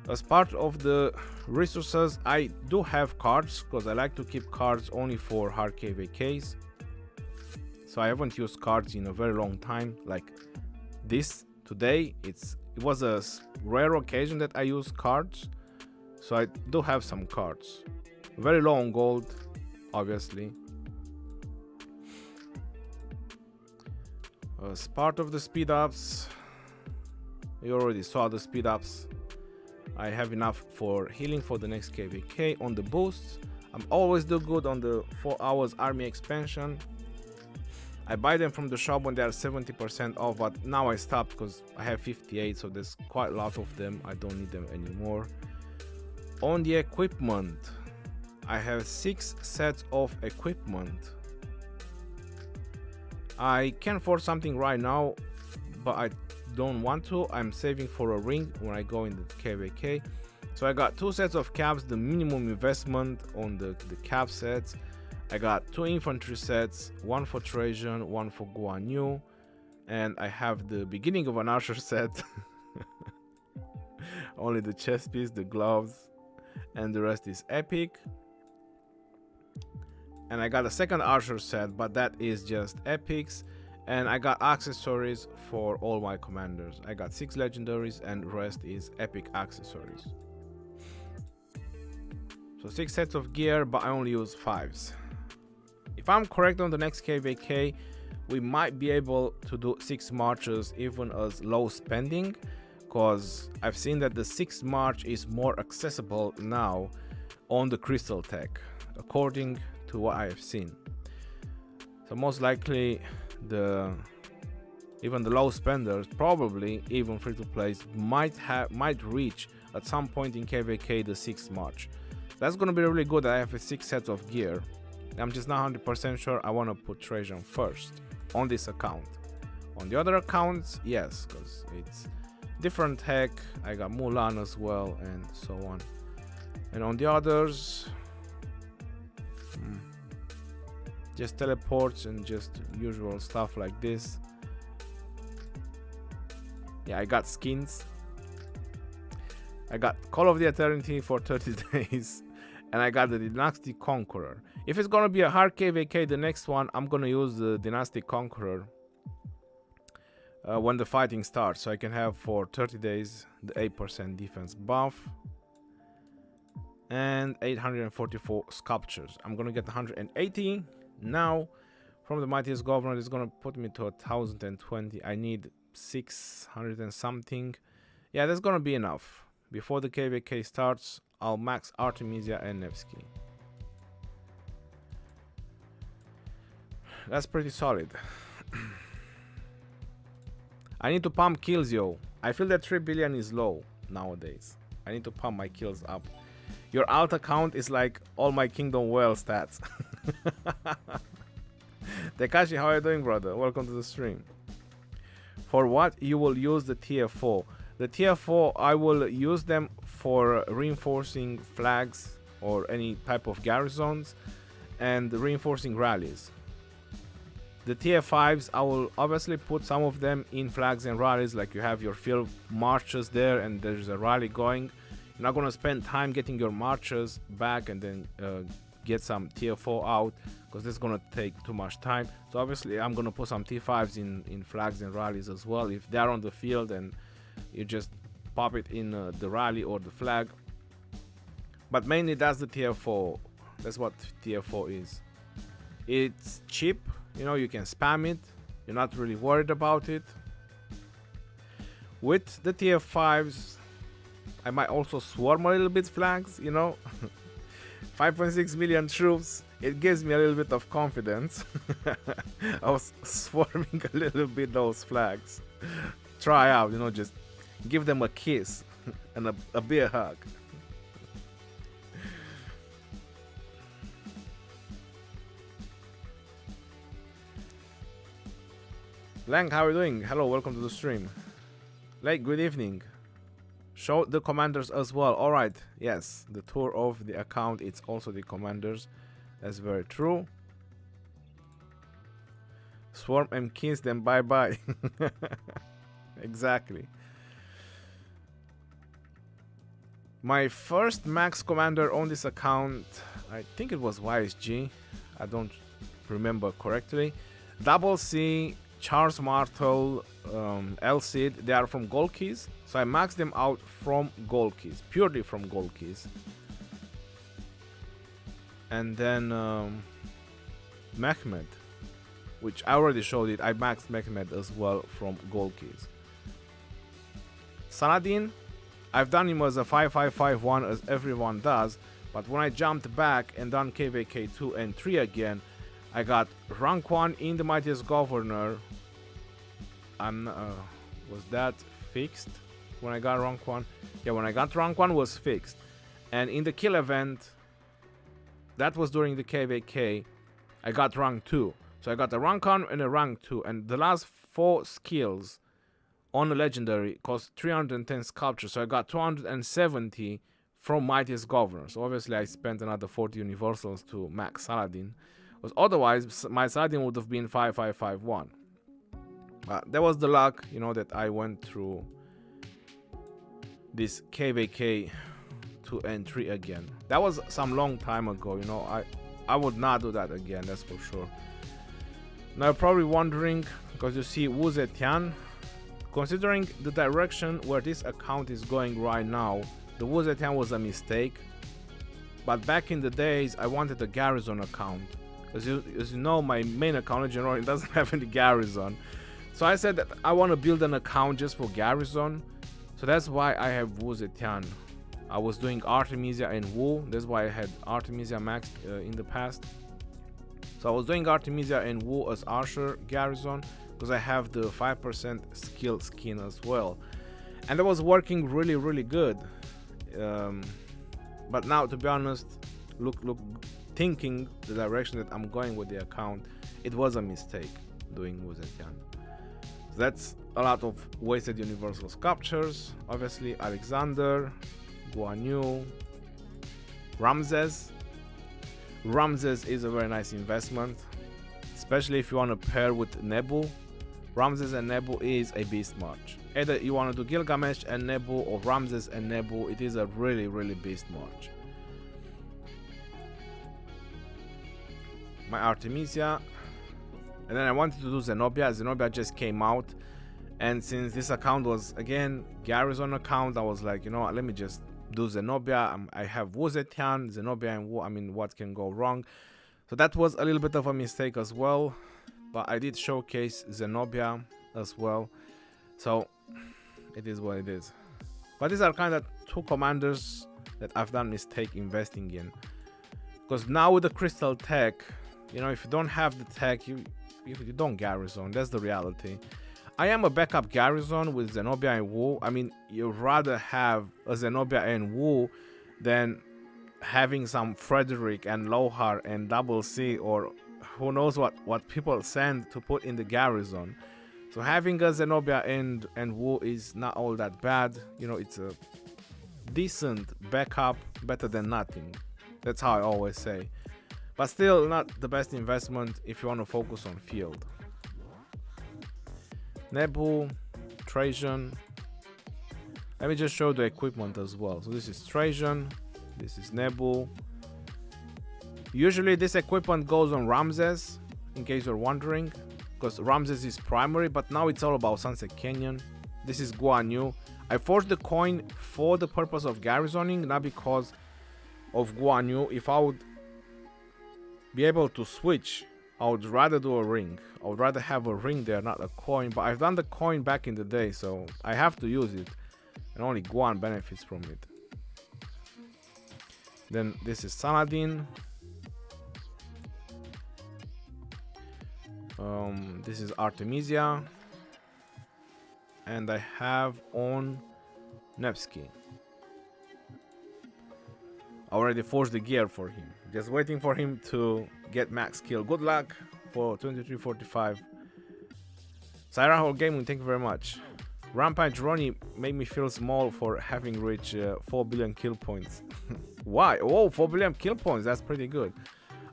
As part of the resources, I do have cards because I like to keep cards only for hard KVKs. So I haven't used cards in a very long time. Like this today, it was a rare occasion that I use cards. So I do have some cards. Very low on gold, obviously. As part of the speed ups, you already saw the speed ups. I have enough for healing for the next KVK. On the boosts, I'm always do good on the 4 hours army expansion. I buy them from the shop when they are 70% off, but now I stopped because I have 58, so there's quite a lot of them. I don't need them anymore. On the equipment, I have 6 sets of equipment. I can afford something right now, but I don't want to. I'm saving for a ring when I go in the KVK. So I got 2 sets of caps, the minimum investment on the cap sets. I got 2 infantry sets, 1 for Trajan, 1 for Guan Yu, and I have the beginning of an archer set. Only the chest piece, the gloves, and the rest is epic. And I got a second archer set, but that is just epics. And I got accessories for all my commanders. I got 6 legendaries and rest is epic accessories. So 6 sets of gear, but I only use 5s. If I'm correct on the next KVK, we might be able to do 6 marches even as low spending, because I've seen that the 6th march is more accessible now on the crystal tech, according to what I have seen. So most likely even the low spenders, probably even free to play, might reach at some point in KVK the 6th march. That's gonna be really good. I have 6 sets of gear. I'm just not 100% sure I want to put Trajan first on this account. On the other accounts, yes, because it's different tech. I got Mulan as well and so on. And on the others, just teleports and just usual stuff like this. Yeah, I got skins. I got Call of the Eternity for 30 days. And I got the Dynastic Conqueror. If it's gonna be a hard KVK, the next one, I'm gonna use the Dynastic Conqueror when the fighting starts. So I can have for 30 days the 8% defense buff. and 844 sculptures. I'm gonna get 180 now from the mightiest governor. It's gonna put me to 1020. I need 600 and something. Yeah, that's gonna be enough. Before the KVK starts, I'll max Artemisia and Nevsky. That's pretty solid. I need to pump kills, yo. I feel that 3 billion is low nowadays. I need to pump my kills up. Your alt account is like all my Kingdom Well stats. Tekashi, how are you doing, brother? Welcome to the stream. For what you will use the TF4? The TF4, I will use them for reinforcing flags or any type of garrisons and reinforcing rallies. The TF5s, I will obviously put some of them in flags and rallies, like you have your field marches there and there's a rally going. You're not going to spend time getting your marches back and then get some TF4 out, because this is going to take too much time. So obviously I'm going to put some T5s in flags and rallies as well. If they're on the field and you just pop it in the rally or the flag. But mainly that's the TF4. That's what TF4 is. It's cheap. You know, you can spam it. You're not really worried about it. With the TF5s, I might also swarm a little bit flags, you know. 5.6 million troops. It gives me a little bit of confidence. I was swarming a little bit those flags. Try out, you know, just give them a kiss and a beer hug. Lang, how are you doing? Hello, welcome to the stream. Lake, good evening. Show the commanders as well. Alright, yes, the tour of the account, it's also the commanders. That's very true. Swarm and kiss them, bye-bye. Exactly. My first max commander on this account, I think it was YSG. I don't remember correctly. Double C, Charles Martel, El Cid, they are from gold keys, so I maxed them out from gold keys, purely from gold keys. And then Mehmed, which I already showed it, I maxed Mehmed as well from gold keys. Saladin, I've done him as a 5551 as everyone does, but when I jumped back and done KVK 2 and 3 again, I got rank 1 in the mightiest governor. Was that fixed when I got rank 1? Yeah, when I got rank 1 was fixed. And in the kill event, that was during the KVK, I got rank 2. So I got a rank 1 and a rank 2. And the last 4 skills on the legendary cost 310 sculptures. So I got 270 from mightiest governor. So obviously I spent another 40 universals to max Saladin. Because otherwise my Saladin would have been 5551. That was the luck, you know, that I went through this KVK 2 and 3 again. That was some long time ago, you know. I would not do that again, that's for sure. Now you're probably wondering, because you see Wu Zetian, considering the direction where this account is going right now, the Wu Zetian was a mistake. But back in the days, I wanted a garrison account. As you know, my main account, General, it doesn't have any garrison. So I said that I want to build an account just for garrison. So that's why I have Wu Zetian. I was doing Artemisia and Wu. That's why I had Artemisia maxed in the past. So I was doing Artemisia and Wu as Archer garrison, because I have the 5% skill skin as well. And that was working really, really good. But now, to be honest, thinking the direction that I'm going with the account, it was a mistake doing Wu Zetian. That's a lot of wasted universal sculptures. Obviously Alexander, Guan Yu, Ramses. Ramses is a very nice investment, especially if you want to pair with Nebu. Ramses and Nebu is a beast march. Either you want to do Gilgamesh and Nebu or Ramses and Nebu, it is a really, really beast march. My Artemisia. And then I wanted to do Zenobia. Zenobia just came out, and since this account was again garrison account, I was like, you know what, let me just do Zenobia. I have Wu Zetian, Zenobia and Wu. I mean, what can go wrong? So that was a little bit of a mistake as well. But I did showcase Zenobia as well. So it is what it is. But these are kind of two commanders that I've done mistake investing in. Because now with the crystal tech, you know, if you don't have the tech, you don't garrison. That's the reality. I am a backup garrison with Zenobia and Wu. I mean, you'd rather have a Zenobia and Wu than having some Frederick and Lohar and Double C, or who knows what people send to put in the garrison. So having a Zenobia and Wu is not all that bad. You know, it's a decent backup, better than nothing. That's how I always say. But still not the best investment if you want to focus on field. Nebu, Trajan. Let me just show the equipment as well. So this is Trajan, this is Nebu. Usually this equipment goes on Ramses, in case you're wondering, because Ramses is primary, but now it's all about Sunset Canyon. This is Guan Yu. I forged the coin for the purpose of garrisoning, not because of Guan Yu. If I would be able to switch, I would rather do a ring. I would rather have a ring there, not a coin. But I've done the coin back in the day, so I have to use it. And only Guan benefits from it. Then this is Saladin. This is Artemisia. And I have on Nevsky. I already forged the gear for him. Just waiting for him to get max kill. Good luck for 2345. Syra Hall Gaming, thank you very much. Rampage Ronnie made me feel small for having reached 4 billion kill points. Why? Oh, 4 billion kill points. That's pretty good.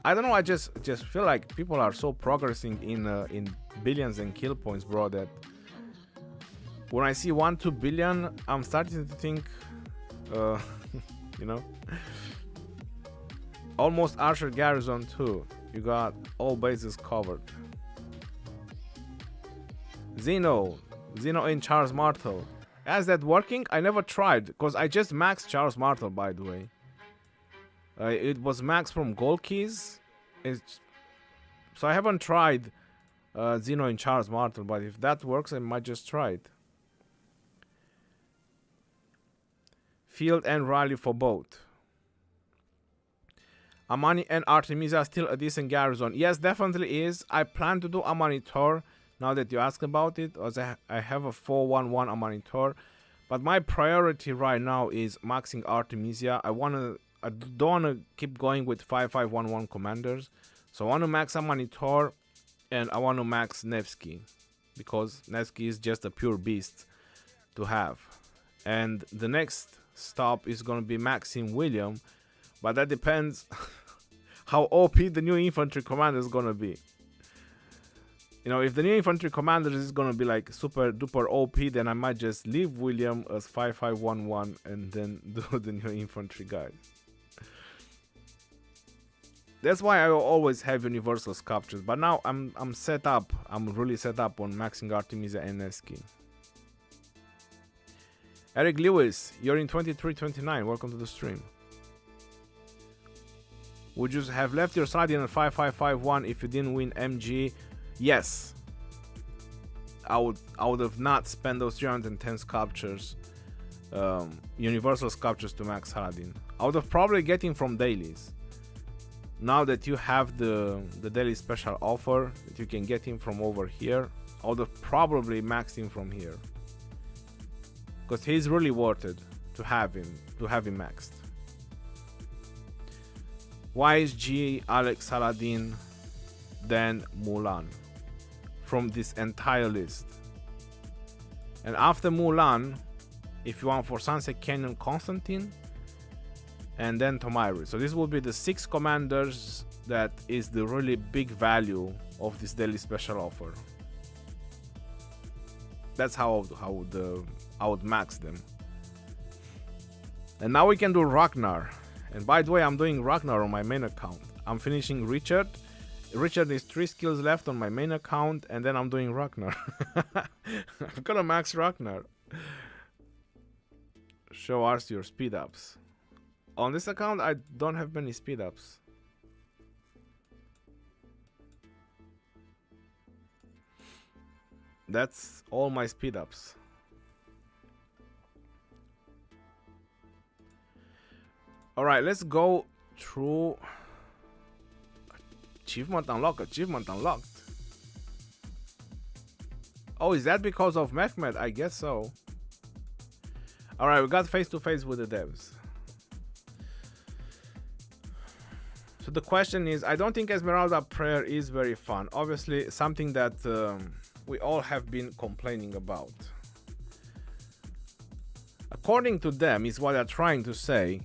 I don't know. I just feel like people are so progressing in billions and kill points, bro, that when I see 1-2 billion, I'm starting to think, you know, almost Archer Garrison too. You got all bases covered. Zeno in Charles Martel. Is that working? I never tried, because I just maxed Charles Martel, by the way. It was maxed from gold keys. So I haven't tried Zeno in Charles Martel, but if that works, I might just try it. Field and rally for both. Amani and Artemisia still a decent garrison. Yes, definitely is. I plan to do Amani Tor now that you ask about it, as I have a 411 Amani Tor. But my priority right now is maxing Artemisia. I don't want to keep going with 5511 commanders. So I want to max Amani Tor and I want to max Nevsky, because Nevsky is just a pure beast to have. And the next stop is going to be maxing William, but that depends how OP the new infantry commander is going to be. You know, if the new infantry commander is going to be like super duper OP, then I might just leave William as 5511 and then do the new infantry guy. That's why I always have universal sculptures, but now I'm set up. I'm really set up on maxing Artemisia and Nevsky. Eric Lewis, you're in 2329. Welcome to the stream. Would you have left your Saladin at 5551 if you didn't win MGE? Yes. I would have not spent those 310 sculptures, universal sculptures, to max Saladin. I would have probably get him from dailies. Now that you have the daily special offer that you can get him from over here, I would have probably maxed him from here, because he's really worth it to have him maxed. Why is G Alex Saladin then Mulan from this entire list? And after Mulan, if you want for Sunset Canyon, Constantine, and then Tomyri. So this will be the 6 commanders that is the really big value of this daily special offer. That's how I would max them. And now we can do Ragnar. And by the way, I'm doing Ragnar on my main account. I'm finishing Richard. Richard is 3 skills left on my main account, and then I'm doing Ragnar. I'm gonna max Ragnar. Show us your speed ups. On this account, I don't have many speed ups. That's all my speed ups. Alright, let's go through. Achievement unlocked, achievement unlocked. Oh, is that because of Mehmet? I guess so. Alright, we got face to face with the devs. So the question is, I don't think Esmeralda Prayer is very fun. Obviously, something that we all have been complaining about. According to them, is what they're trying to say,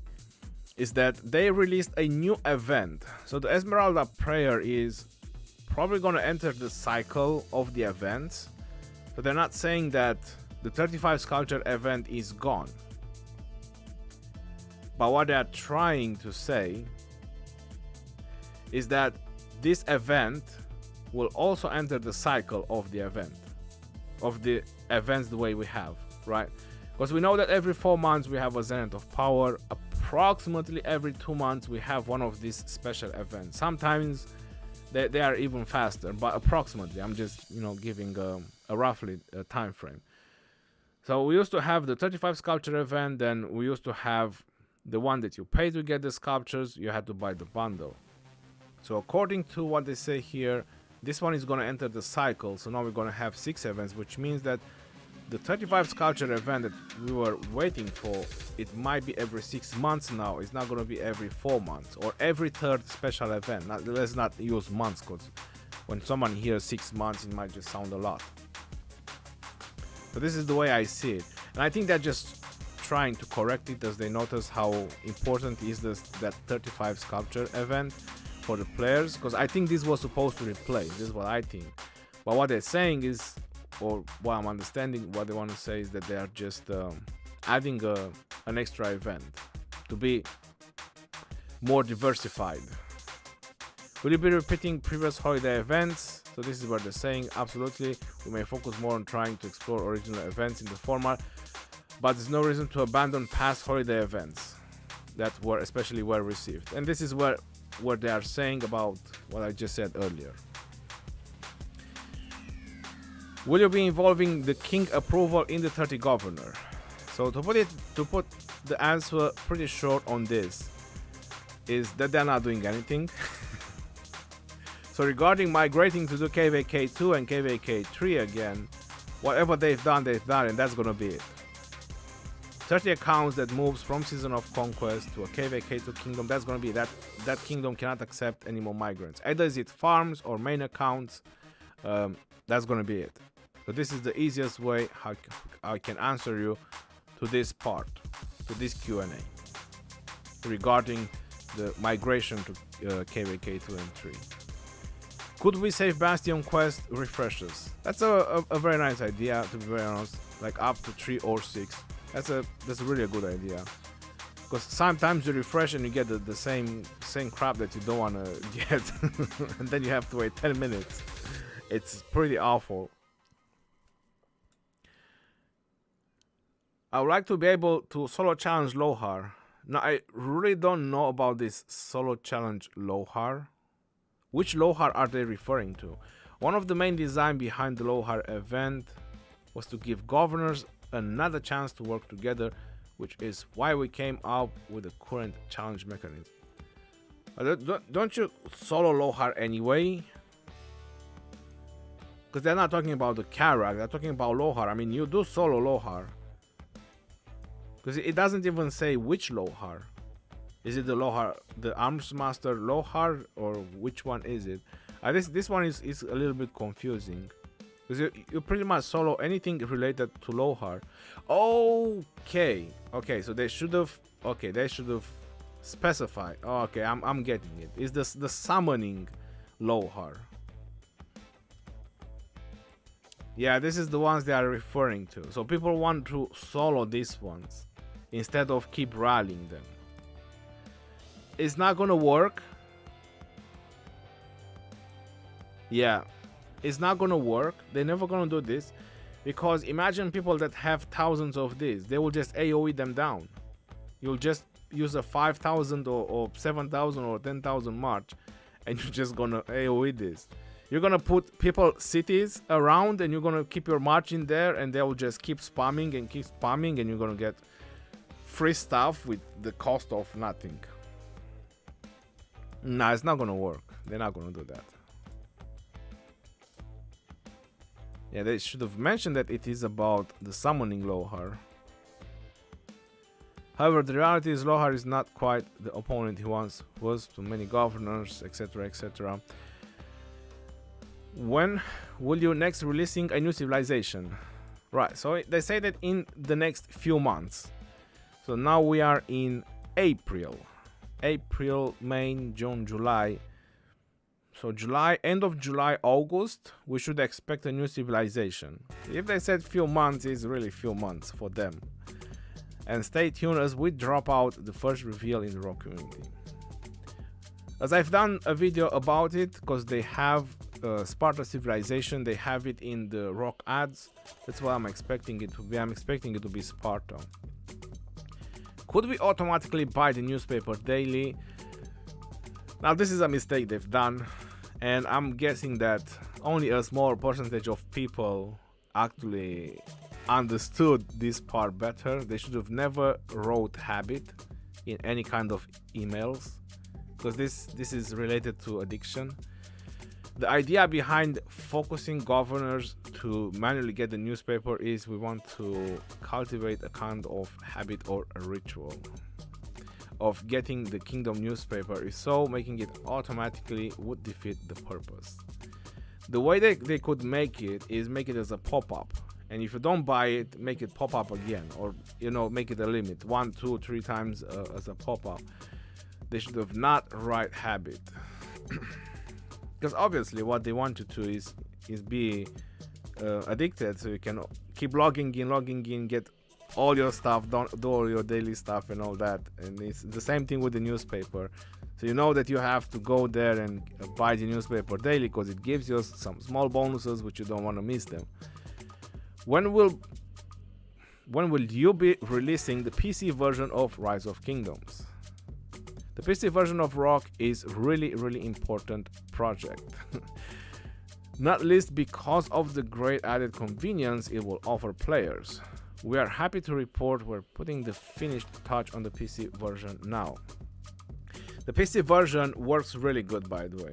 is that they released a new event. So the Esmeralda Prayer is probably going to enter the cycle of the events. So they're not saying that the 35 sculpture event is gone. But what they're trying to say is that this event will also enter the cycle of the event, of the events the way we have, right? Because we know that every 4 months we have a Zenith of Power. Approximately every 2 months we have one of these special events. Sometimes they are even faster, but approximately, I'm just giving a roughly time frame. So we used to have the 35 sculpture event, then we used to have the one that you pay to get the sculptures. You had to buy the bundle. So according to what they say here, this one is going to enter the cycle. So now we're going to have 6 events, which means that the 35 sculpture event that we were waiting for, it might be every 6 months now. It's not going to be every 4 months or every third special event. Let's not use months, because when someone hears 6 months, it might just sound a lot. So this is the way I see it. And I think they're just trying to correct it, as they notice how important is that 35 sculpture event for the players. Because I think this was supposed to replace. This is what I think. But what they're saying is, or what I'm understanding, what they want to say is that they are just adding an extra event to be more diversified. Will you be repeating previous holiday events? So this is what they're saying. Absolutely. We may focus more on trying to explore original events in the format, but there's no reason to abandon past holiday events that were especially well received. And this is what they are saying about what I just said earlier. Will you be involving the king approval in the 30 governor? So to put the answer pretty short on this is that they're not doing anything. So regarding migrating to the KVK2 and KVK3 again, whatever they've done, and that's gonna be it. 30 accounts that moves from Season of Conquest to a KVK2 kingdom, that's gonna be that kingdom cannot accept any more migrants. Either is it farms or main accounts, that's gonna be it. So this is the easiest way how I can answer you to this part, to this Q&A regarding the migration to KVK2 and 3. Could we save Bastion quest refreshes? That's a very nice idea, to be very honest. Like up to 3 or 6. That's really a good idea. Because sometimes you refresh and you get the same crap that you don't want to get, and then you have to wait 10 minutes. It's pretty awful. I would like to be able to solo challenge Lohar. Now, I really don't know about this solo challenge Lohar. Which Lohar are they referring to? One of the main design behind the Lohar event was to give governors another chance to work together, which is why we came up with the current challenge mechanism. Don't you solo Lohar anyway? Because they're not talking about the character, they're talking about Lohar. I mean, you do solo Lohar. Because it doesn't even say which Lohar. Is it the Lohar, the Arms Master Lohar, or which one is it? This one is a little bit confusing. Because you pretty much solo anything related to Lohar. Okay, so they should have specified. Okay, I'm getting it. It's the summoning Lohar. Yeah, this is the ones they are referring to. So people want to solo these ones instead of keep rallying them. It's not gonna work. Yeah, it's not gonna work. They're never gonna do this Because imagine people that have thousands of these, they will just AoE them down. You'll just use a 5,000 or 7,000 or 10,000 march, and you're just gonna AoE this. You're gonna put people cities around, and you're gonna keep your march in there, and they will just keep spamming, and you're gonna get free stuff with the cost of nothing. Nah, it's not gonna work. They're not gonna do that. Yeah, they should have mentioned that it is about the summoning Lohar. However, the reality is Lohar is not quite the opponent he once was to many governors, etc, etc. When will you next releasing a new civilization? Right, so they say that in the next few months. So now we are in April, May, June, July. So July, end of July, August, we should expect a new civilization. If they said few months, it's really few months for them. And stay tuned as we drop out the first reveal in the Rock community. As I've done a video about it, because they have Sparta civilization, they have it in the Rock ads. That's what I'm expecting it to be. I'm expecting it to be Sparta. Could we automatically buy the newspaper daily? Now this is a mistake they've done, and I'm guessing that only a small percentage of people actually understood this part better. They should have never wrote habit in any kind of emails, because this is related to addiction. The idea behind focusing governors to manually get the newspaper is we want to cultivate a kind of habit or a ritual of getting the kingdom newspaper, is so making it automatically would defeat the purpose. The way they could make it is make it as a pop-up, and if you don't buy it, make it pop up again, or make it a limit 1, 2, 3 times as a pop-up. They should have not write habit. Because obviously what they want you to is be addicted, so you can keep logging in, get all your stuff, do all your daily stuff and all that. And it's the same thing with the newspaper. So you know that you have to go there and buy the newspaper daily, because it gives you some small bonuses which you don't want to miss them. When will you be releasing the PC version of Rise of Kingdoms? The PC version of Rock is really important project. Not least because of the great added convenience it will offer players. We are happy to report we're putting the finished touch on the PC version now. The PC version works really good, by the way.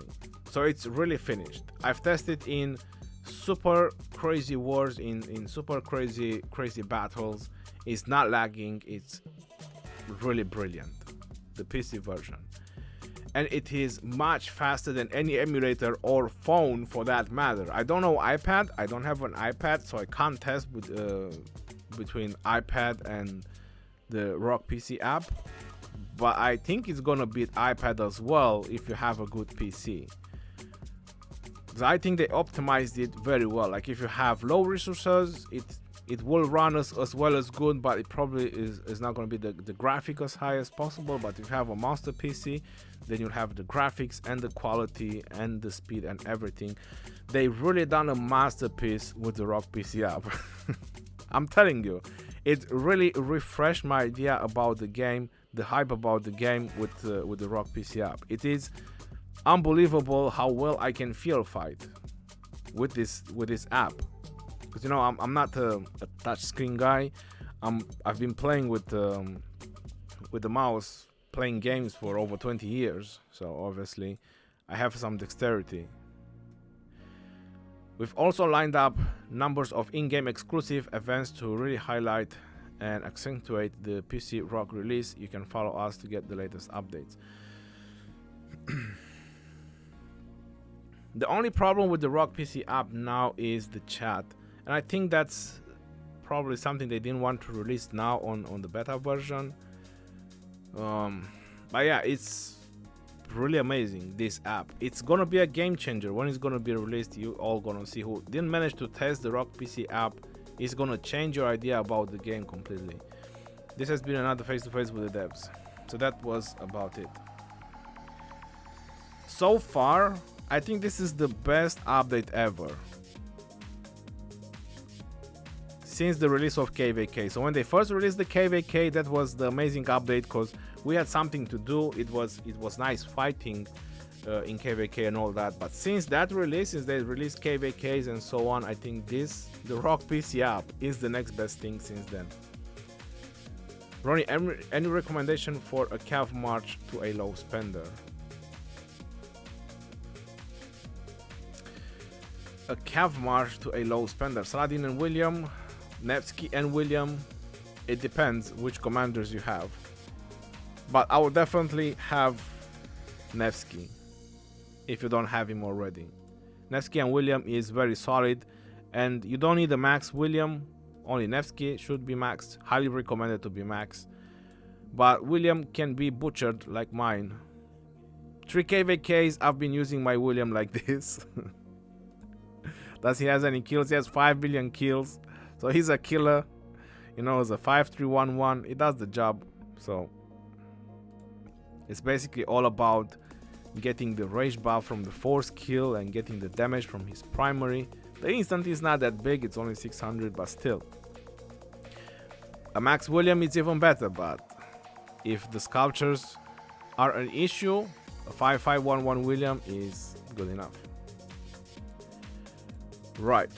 So it's really finished. I've tested in super crazy wars, in super crazy battles. It's not lagging. It's really brilliant, the PC version. And it is much faster than any emulator or phone for that matter. I don't know iPad. I don't have an iPad, so I can't test with between iPad and the Rock PC app, but I think it's gonna beat iPad as well if you have a good PC. So I think they optimized it very well. Like if you have low resources, it will run as well as good, but it probably is not going to be the graphic as high as possible. But if you have a monster PC, then you'll have the graphics and the quality and the speed and everything. They really done a masterpiece with the Rock PC app. I'm telling you, it really refreshed my idea about the game, the hype about the game with the Rock PC app. It is unbelievable how well I can field fight with this app. Because I'm not a touch screen guy. I've been playing with the mouse, playing games for over 20 years. So obviously, I have some dexterity. We've also lined up numbers of in-game exclusive events to really highlight and accentuate the PC Rock release. You can follow us to get the latest updates. The only problem with the Rock PC app now is the chat, and I think that's probably something they didn't want to release now on the beta version. But yeah, it's really amazing, this app. It's gonna be a game changer. When it's gonna be released, you all gonna see. Who didn't manage to test the Rock PC app, is gonna change your idea about the game completely. This has been another face-to-face with the devs. So that was about it. So far, I think this is the best update ever. since the release of KVK. So when they first released the KVK, that was the amazing update because we had something to do. It was nice fighting in KVK and all that. But since that release, since they released KVKs and so on, I think the Rock PC app is the next best thing since then. Ronnie, any recommendation for a Cav March to a low spender? A Cav March to a low spender. Saladin and William, Nevsky and William. It depends which commanders you have. But I would definitely have Nevsky if you don't have him already. Nevsky and William is very solid, and you don't need a max William. Only Nevsky should be maxed. Highly recommended to be maxed. But William can be butchered like mine. 3 KVKs, I've been using my William like this. Does he has any kills? He has 5 billion kills. So he's a killer. You know, it's a 5-3-1-1. It does the job. So it's basically all about getting the rage buff from the force kill and getting the damage from his primary. The instant is not that big, it's only 600, but still. A max William is even better, but if the sculptures are an issue, a 5-5-1-1 William is good enough. Right.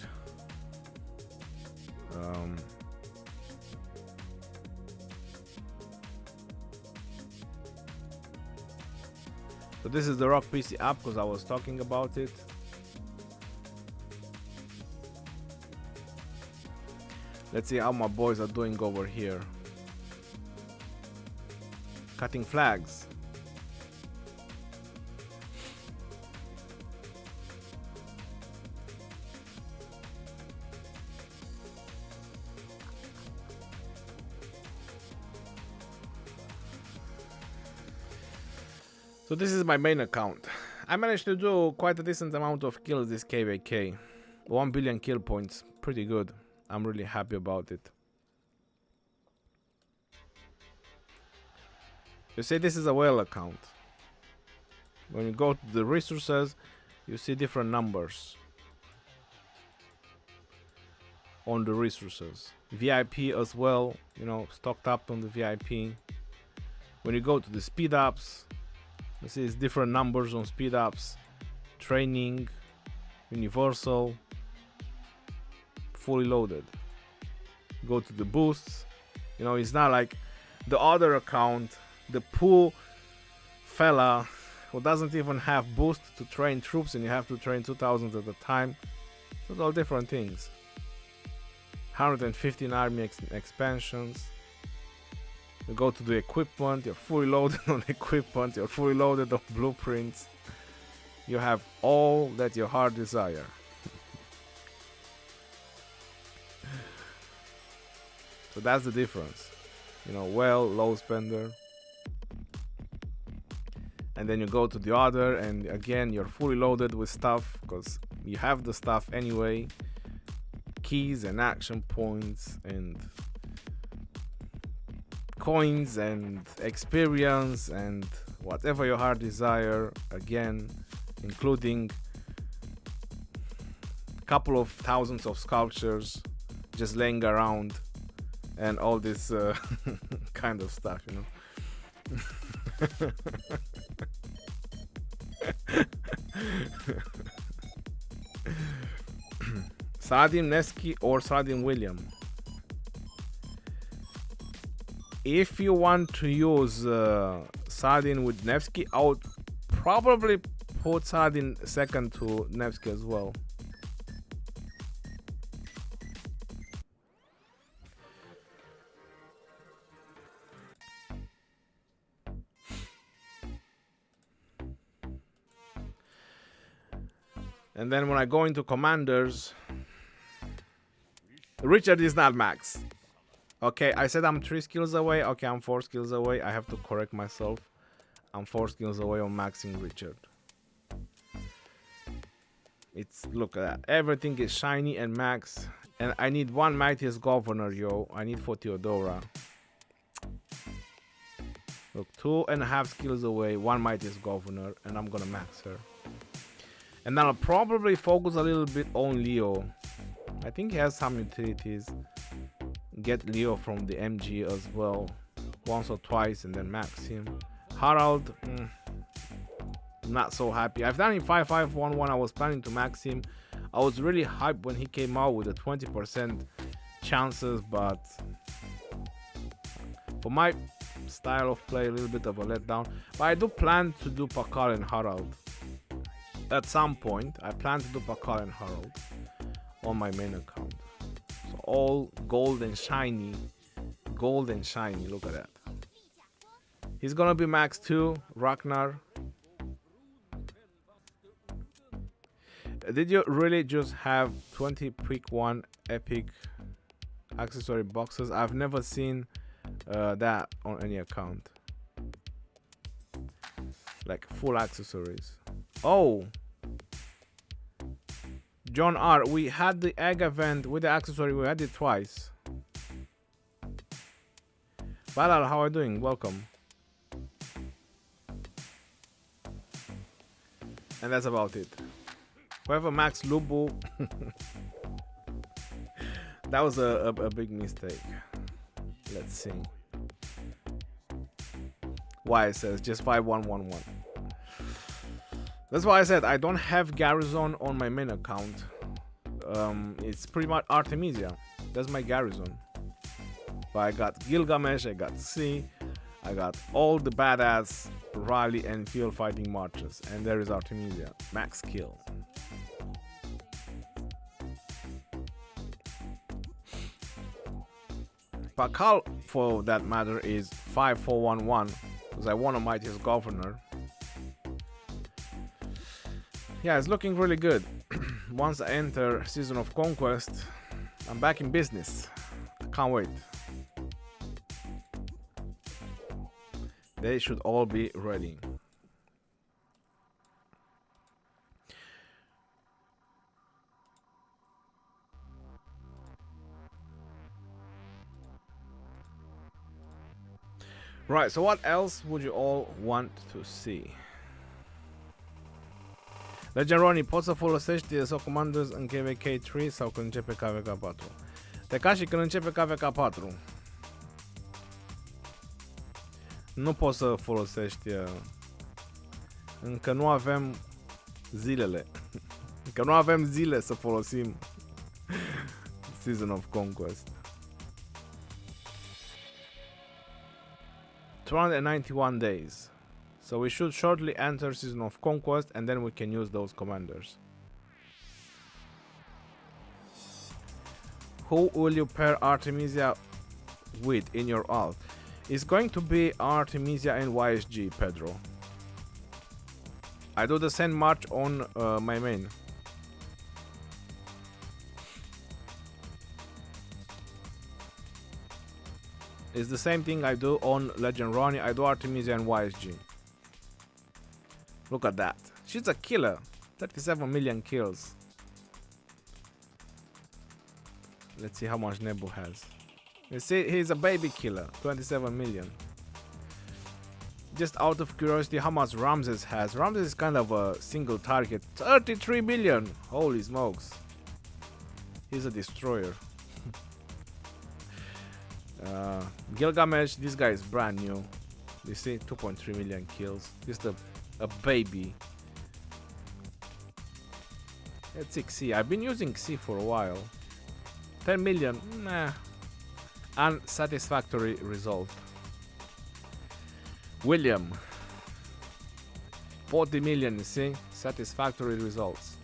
So this is the Rock PC app because I was talking about it. Let's see how my boys are doing over here. Cutting flags. So this is my main account. I managed to do quite a decent amount of kills this KVK. 1 billion kill points, pretty good. I'm really happy about it. You see, this is a whale account. When you go to the resources, you see different numbers on the resources. VIP as well, you know, stocked up on the VIP. When you go to the speed ups, you see it's different numbers on speed ups. Training, universal, fully loaded. Go to the boosts. You know, it's not like the other account, the pool fella who doesn't even have boost to train troops and you have to train 2000 at a time. So it's all different things. 115 army expansions. You go to the equipment, you're fully loaded on equipment, you're fully loaded on blueprints. You have all that your heart desire. So that's the difference. You know, well, low spender. And then you go to the other and again you're fully loaded with stuff because you have the stuff anyway. Keys and action points and coins and experience and whatever your heart desire, again including a couple of thousands of sculptures just laying around and all this kind of stuff, you know. Saladin Nevsky or Saladin William. If you want to use Saladin with Nevsky, I would probably put Saladin second to Nevsky as well. And then when I go into commanders, Richard is not max. Okay, I said I'm 3 skills away. Okay, I'm 4 skills away. I have to correct myself. I'm 4 skills away on maxing Richard. It's, look at that. Everything is shiny and max. And I need 1 mightiest governor, yo. I need for Theodora. Look, 2.5 skills away, 1 mightiest governor, and I'm gonna max her. And then I'll probably focus a little bit on Leo. I think he has some utilities. get Leo from the MGE as well, once or twice, and then max him. Harald, not so happy. I've done him 5-5-1-1. I was planning to max him. I was really hyped when he came out with the 20% chances, but for my style of play, a little bit of a letdown. But I do plan to do Pakal and Harald at some point. I plan to do Pakal and Harald on my main account. So all gold and shiny. Gold and shiny, look at that. He's gonna be max 2, Ragnar. Did you really just have 20 pick 1 epic accessory boxes? I've never seen that on any account. Like full accessories. Oh! John R, we had the egg event with the accessory, we had it twice. Balal, how are you doing? Welcome. And that's about it. Whoever Max Lubu, that was a big mistake. Let's see. Why it says just 5111. That's why I said I don't have Garrison on my main account. It's pretty much Artemisia. That's my Garrison. But I got Gilgamesh, I got C, I got all the badass rally and field fighting marches, and there is Artemisia, max kill. Pakal, for that matter, is 5-4-1-1 because I want to might his governor. Yeah, it's looking really good. Once I enter Season of Conquest, I'm back in business. I can't wait. They should all be ready. Right, so what else would you all want to see? Legend Ronnie, poți să folosești sau comandezi în KVK 3 sau când începe KVK 4? Te ca și când începe KVK 4. Nu poți să folosești. Încă nu avem zilele. Încă nu avem zile să folosim Season of Conquest. 291 days. So we should shortly enter Season of Conquest and then we can use those commanders. Who will you pair Artemisia with in your alt? It's going to be Artemisia and YSG, Pedro. I do the same march on my main. It's the same thing I do on Legend Ronnie. I do Artemisia and YSG. Look at that. She's a killer. 37 million kills. Let's see how much Nebu has. You see, he's a baby killer. 27 million. Just out of curiosity, how much Ramses has? Ramses is kind of a single target. 33 million. Holy smokes. He's a destroyer. Gilgamesh, this guy is brand new. You see, 2.3 million kills. Just a baby. Let's see C. I've been using C for a while. 10 million. Nah. Unsatisfactory result. William. 40 million, you see? Satisfactory results.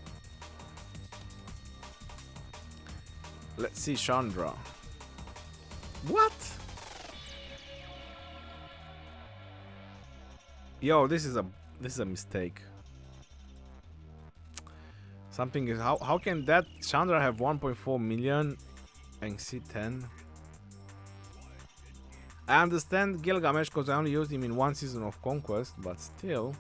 Let's see Chandra. What? Yo, this is a mistake. Something is how can that Chandra have 1.4 million and C10? I understand Gilgamesh because I only used him in one Season of Conquest, but still.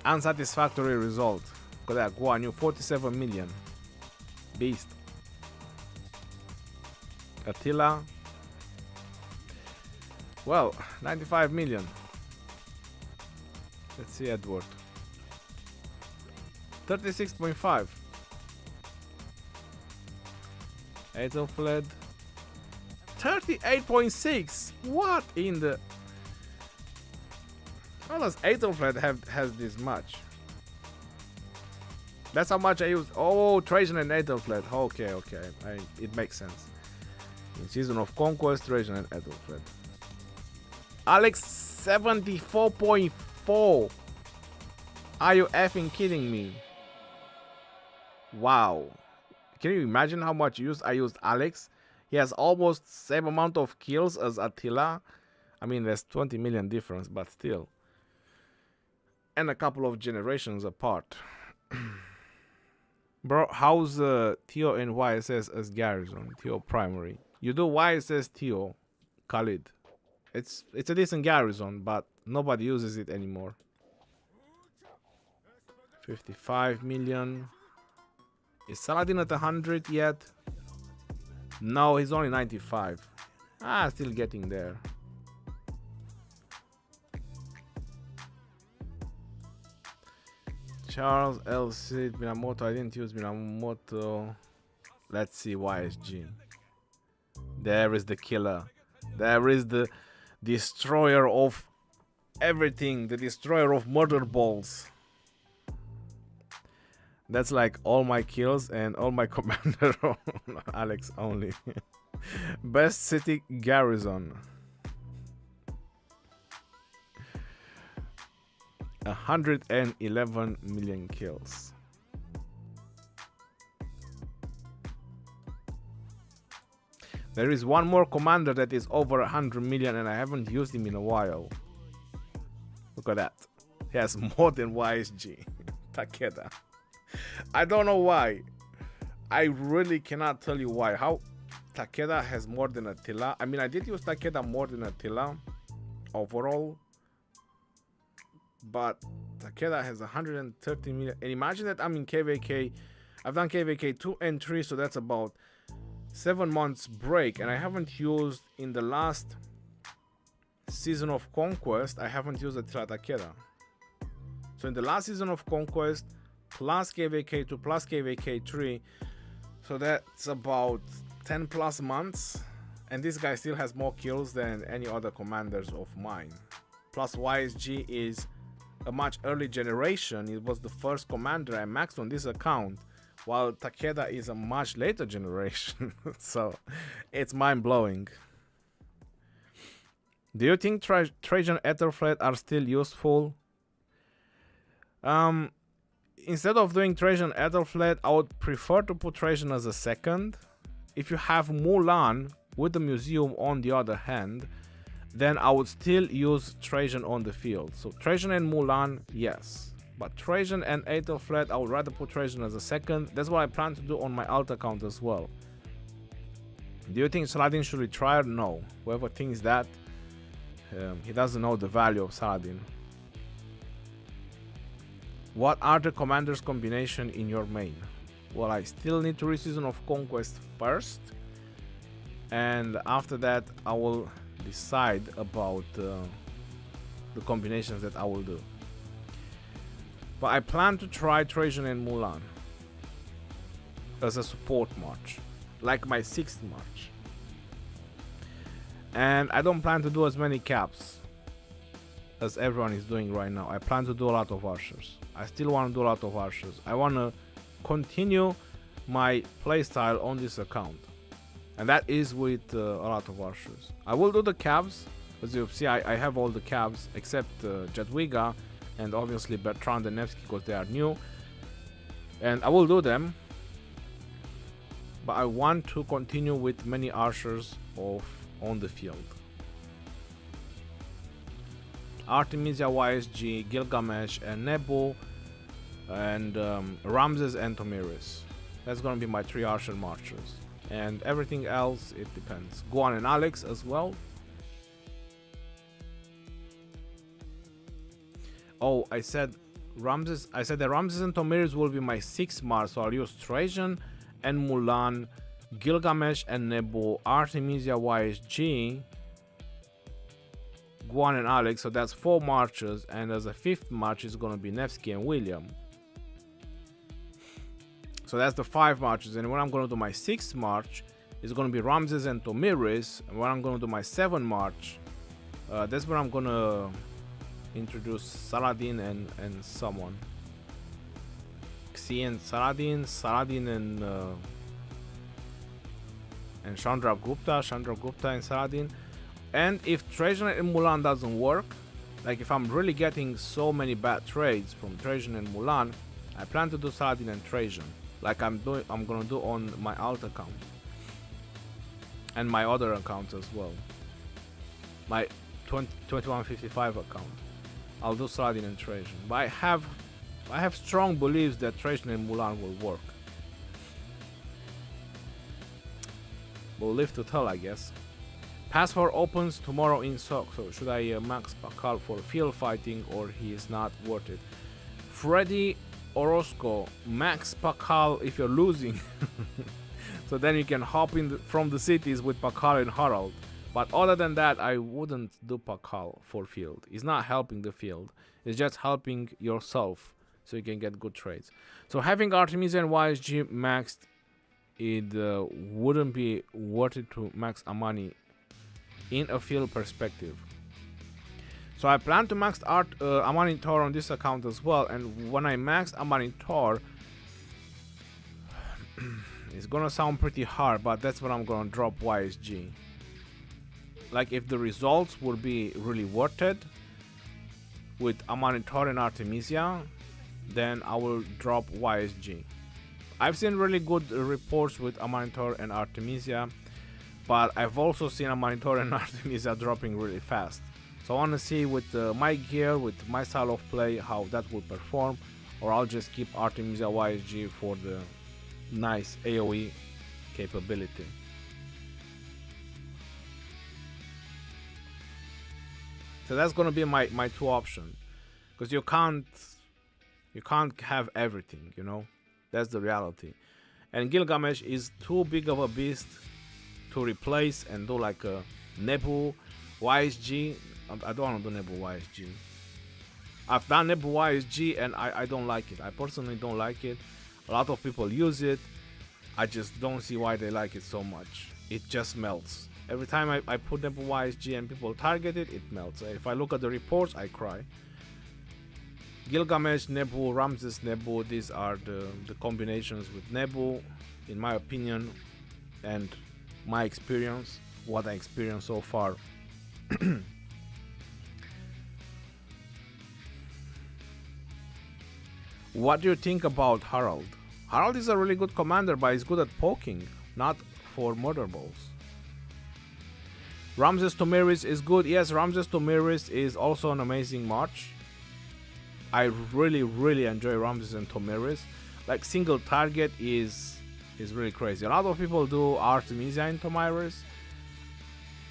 Unsatisfactory result. Look at that, Guan Yu, 47 million. Beast. Attila. Well, 95 million. Let's see Edward. 36.5. Ethelfled 38.6. What in the... How does Ethelfled has this much? That's how much I use. Oh, Trajan and Ethelfled. Okay, it makes sense. In Season of Conquest, Trajan and Ethelfled. Alex 74.4. Are you effing kidding me? Wow. Can you imagine how much I used Alex? He has almost the same amount of kills as Attila. I mean, there's 20 million difference, but still. And a couple of generations apart. Bro, how's Theo and YSS as garrison? Theo primary. You do YSS Theo, Khalid. It's a decent garrison, but nobody uses it anymore. 55 million. Is Saladin at 100 yet? No, he's only 95. Still getting there. Charles L. Cid, Minamoto. I didn't use Minamoto. Let's see YSG. There is the killer. There is the destroyer of everything. The destroyer of murder balls. That's like all my kills and all my commander on Alex only. Best city garrison. 111 million kills. There is one more commander that is over 100 million and I haven't used him in a while. Look at that. He has more than YSG. Takeda. I don't know why. I really cannot tell you why. How Takeda has more than Attila. I mean, I did use Takeda more than Attila overall. But Takeda has 130 million. And imagine that I'm in KVK. I've done KVK 2 and 3, so that's about 7 months break. And I haven't used, in the last Season of Conquest, I haven't used Attila Takeda. So in the last Season of Conquest, plus KVK 2 plus KVK 3, so that's about 10 plus months. And this guy still has more kills than any other commanders of mine. Plus YSG is a much early generation. It was the first commander I maxed on this account, while Takeda is a much later generation. So it's mind-blowing. Do you think Trajan Ethelfled are still useful? Instead of doing Trajan Ethelfled, I would prefer to put Trajan as a second. If you have Mulan with the museum on the other hand, then I would still use Trajan on the field. So Trajan and Mulan, yes. But Trajan and Ethelfled, I would rather put Trajan as a second. That's what I plan to do on my alt account as well. Do you think Saladin should retire? No. Whoever thinks that, he doesn't know the value of Saladin. What are the commanders combination in your main? Well, I still need to reach Season of Conquest first. And after that, I will decide about the combinations that I will do. But I plan to try Trajan and Mulan as a support march, like my 6th march. And I don't plan to do as many caps as everyone is doing right now. I plan to do a lot of archers. I still want to do a lot of archers. I want to continue my playstyle on this account. And that is with a lot of archers. I will do the cabs. As you see, I have all the cabs except Jadwiga and obviously Bertrand and Nevsky because they are new. And I will do them. But I want to continue with many archers on the field. Artemisia, YSG, Gilgamesh, and Nebu, and Ramses and Tomiris. That's gonna be my 3 archer marchers. And everything else, it depends. Guan and Alex as well. Oh, I said Ramses. I said that Ramses and Tomiris will be my 6th march, so I'll use Trajan and Mulan, Gilgamesh and Nebu, Artemisia, YSG, Guan and Alex. So that's 4 marches, and as a 5th march is gonna be Nevsky and William. So that's the 5 marches, and when I'm gonna do my 6th march, is going to be Ramses and Tomiris. And when I'm going to do my 7 March, that's where I'm going to introduce Saladin and someone. Xi and Saladin and Chandra Gupta and Saladin. And if Trajan and Mulan doesn't work, like if I'm really getting so many bad trades from Trajan and Mulan, I plan to do Saladin and Trajan, like I'm gonna do on my alt account and my other accounts as well. My 2155 account, I'll do Saladin and Trajan. But I have strong beliefs that Trajan and Mulan will work. We'll live to tell, I guess. Pass 4 opens tomorrow in SOC, so should I max Pakal for field fighting, or he is not worth it? Freddy Orozco, max Pakal if you're losing. So then you can hop in from the cities with Pakal and Harald. But other than that, I wouldn't do Pakal for field. It's not helping the field. It's just helping yourself so you can get good trades. So having Artemisia and YSG maxed, it wouldn't be worth it to max Amani in a field perspective. So I plan to max Amani Tor on this account as well, and when I max Amani Tor, it's gonna sound pretty hard, but that's when I'm gonna drop YSG. Like if the results would be really worth it with Amani Tor and Artemisia, then I will drop YSG. I've seen really good reports with Amani Tor and Artemisia, but I've also seen Amani Tor and Artemisia dropping really fast. So I want to see with my gear, with my style of play, how that will perform, or I'll just keep Artemisia YSG for the nice AoE capability. So that's gonna be my 2 options, because you can't have everything, you know. That's the reality. And Gilgamesh is too big of a beast to replace and do like a Nebu YSG. I don't want to do Nebu YSG. I've done Nebu YSG and I don't like it. I personally don't like it. A lot of people use it. I just don't see why they like it so much. It just melts. Every time I put Nebu YSG and people target it, it melts. If I look at the reports, I cry. Gilgamesh, Nebu, Ramses, Nebu, these are the combinations with Nebu, in my opinion, and my experience, what I experienced so far. What do you think about Harald? Harald is a really good commander, but he's good at poking, not for murder balls. Ramses Tomiris is good. Yes, Ramses Tomiris is also an amazing march. I really enjoy Ramses and Tomiris. Like single target is really crazy. A lot of people do Artemisia and Tomiris.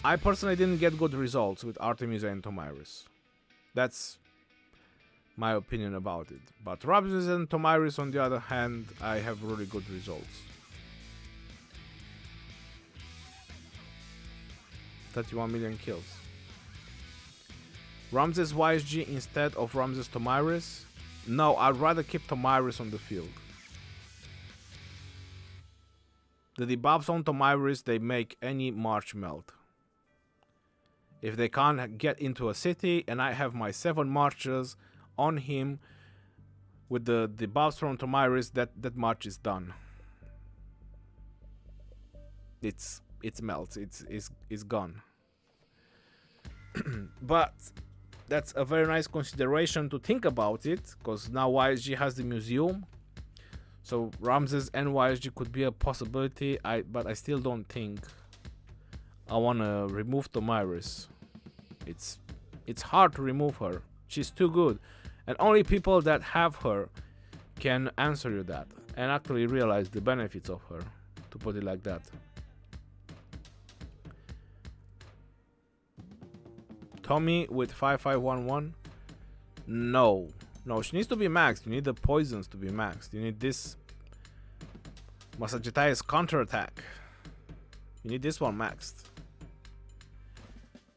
I personally didn't get good results with Artemisia and Tomiris. That's my opinion about it. But Ramses and Tomiris, on the other hand, I have really good results. 31 million kills. Ramses YSG instead of Ramses Tomiris? No, I'd rather keep Tomiris on the field. The debuffs on Tomiris, they make any march melt. If they can't get into a city and I have my 7 marches on him with the debuffs from Tomiris, that march is done. It's melts. It's gone. But that's a very nice consideration to think about it, because now YSG has the museum, so Ramses and YSG could be a possibility. But I still don't think I want to remove Tomiris. It's hard to remove her. She's too good, and only people that have her can answer you that and actually realize the benefits of her, to put it like that. Tommy with 5511? No, she needs to be maxed. You need the poisons to be maxed. You need this Masajitai counterattack. You need this one maxed.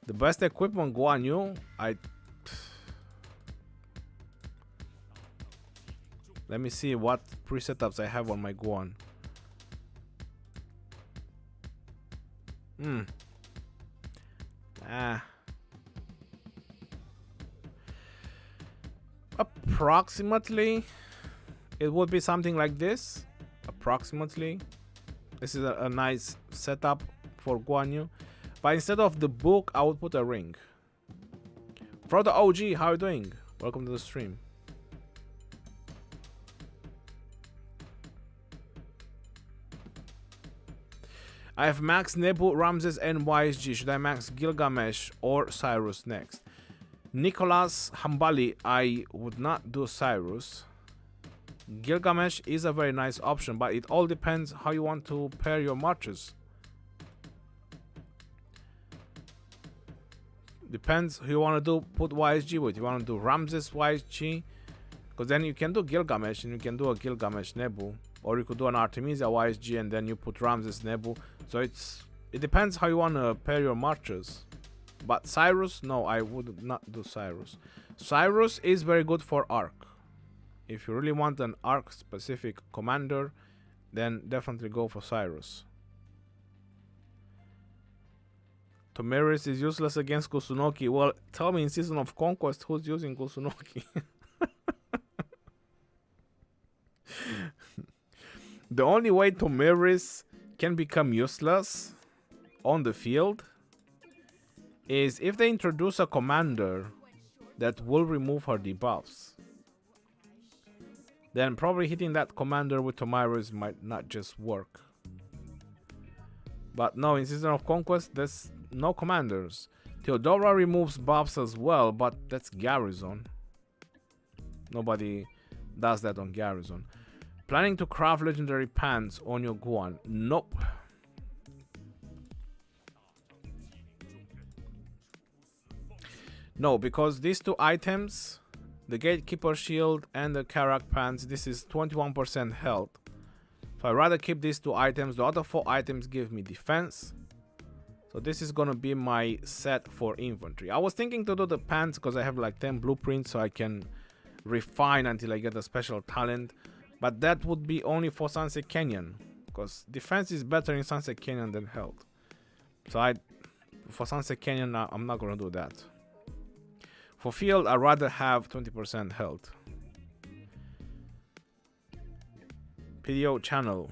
The best equipment Guan Yu, let me see what pre-setups I have on my Guan. Approximately, it would be something like this. Approximately, this is a nice setup for Guan Yu. But instead of the book, I would put a ring. For the OG, how are you doing? Welcome to the stream. I have Max, Nebu, Ramses, and YSG. Should I max Gilgamesh or Cyrus next? Nicholas Hambali, I would not do Cyrus. Gilgamesh is a very nice option, but it all depends how you want to pair your marches. Depends who you want to do put YSG with. You want to do Ramses YSG, because then you can do Gilgamesh and you can do a Gilgamesh Nebu, or you could do an Artemisia YSG and then you put Ramses Nebu. So it depends how you want to pair your marches. But Cyrus, no, I would not do Cyrus. Cyrus is very good for arc. If you really want an arc specific commander, then definitely go for Cyrus. Tomiris is useless against Kusunoki. Well, tell me in Season of Conquest who's using Kusunoki. The only way Tomiris can become useless on the field is if they introduce a commander that will remove her debuffs. Then probably hitting that commander with Tomiris might not just work. But no, in Season of Conquest, there's no commanders. Theodora removes buffs as well, but that's Garrison. Nobody does that on Garrison. Planning to craft legendary pants on your Guan? Nope. No, because these two items, the Gatekeeper Shield and the Karak Pants, this is 21% health. So I'd rather keep these two items. The other 4 items give me defense. So this is gonna be my set for infantry. I was thinking to do the pants because I have like 10 blueprints, so I can refine until I get a special talent. But that would be only for Sunset Canyon, because defense is better in Sunset Canyon than health. So for Sunset Canyon, I'm not gonna do that. For field, I'd rather have 20% health. PDO channel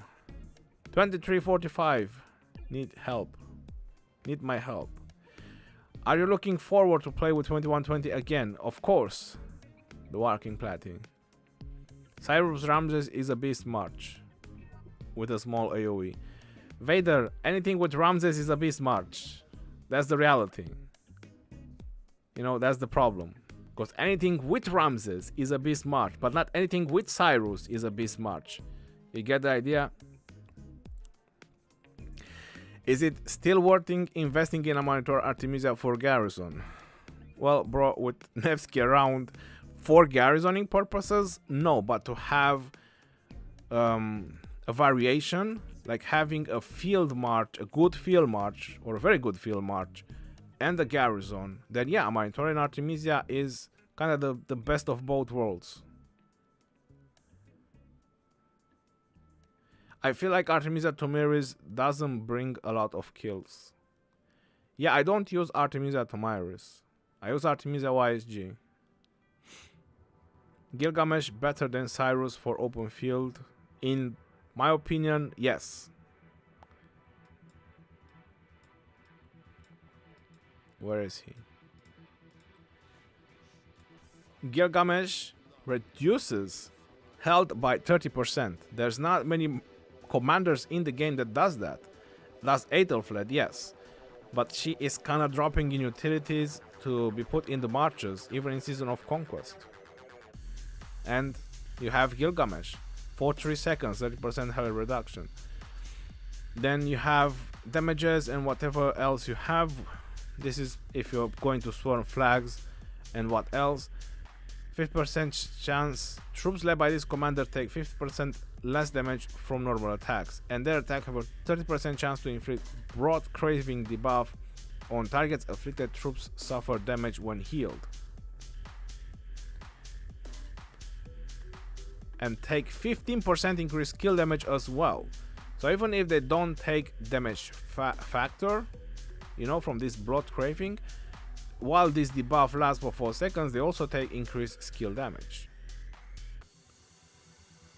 2345. Need help. Need my help. Are you looking forward to play with 2120 again? Of course. The Walking Platin. Cyrus Ramses is a beast march with a small AoE. Vader, anything with Ramses is a beast march. That's the reality. You know, that's the problem. Because anything with Ramses is a beast march, but not anything with Cyrus is a beast march. You get the idea? Is it still worth investing in a monitor Artemisia for Garrison? Well, bro, with Nevsky around for garrisoning purposes, no. But to have a variation, like having a field march, a good field march, or a very good field march, and the garrison, then yeah, Monitorian Artemisia is kind of the best of both worlds. I feel like Artemisia Tomiris doesn't bring a lot of kills. Yeah, I don't use Artemisia Tomiris. I use Artemisia YSG. Gilgamesh better than Cyrus for open field? In my opinion, yes. Where is he? Gilgamesh reduces health by 30%. There's not many commanders in the game that does that. That's Aethelflaed, yes. But she is kind of dropping in utilities to be put in the marches, even in Season of Conquest. And you have Gilgamesh for 3 seconds, 30% health reduction. Then you have damages and whatever else you have. This is if you're going to swarm flags and what else. 50% chance. Troops led by this commander take 50% less damage from normal attacks, and their attack have a 30% chance to inflict broad craving debuff on targets. Afflicted troops suffer damage when healed, and take 15% increased kill damage as well. So even if they don't take damage factor, you know, from this blood craving, while this debuff lasts for 4 seconds, they also take increased skill damage.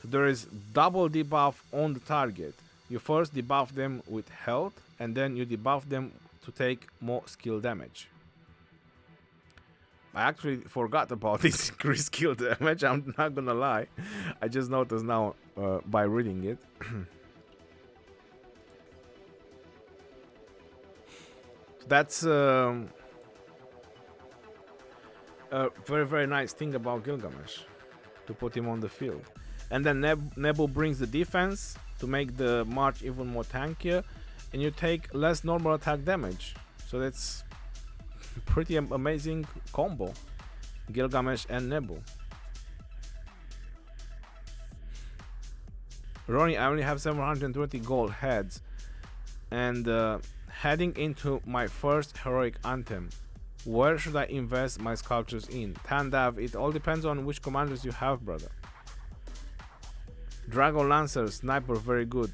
So there is double debuff on the target. You first debuff them with health, and then you debuff them to take more skill damage. I actually forgot about this increased skill damage, I'm not gonna lie. I just noticed now by reading it. That's a very nice thing about Gilgamesh, to put him on the field. And then Nebu brings the defense to make the march even more tankier, and you take less normal attack damage. So that's pretty amazing combo, Gilgamesh and Nebu. Ronnie, I only have 720 gold heads, and heading into my first heroic Anthem, where should I invest my sculptures in? Tandav, it all depends on which commanders you have, brother. Dragon Lancer, Sniper, very good.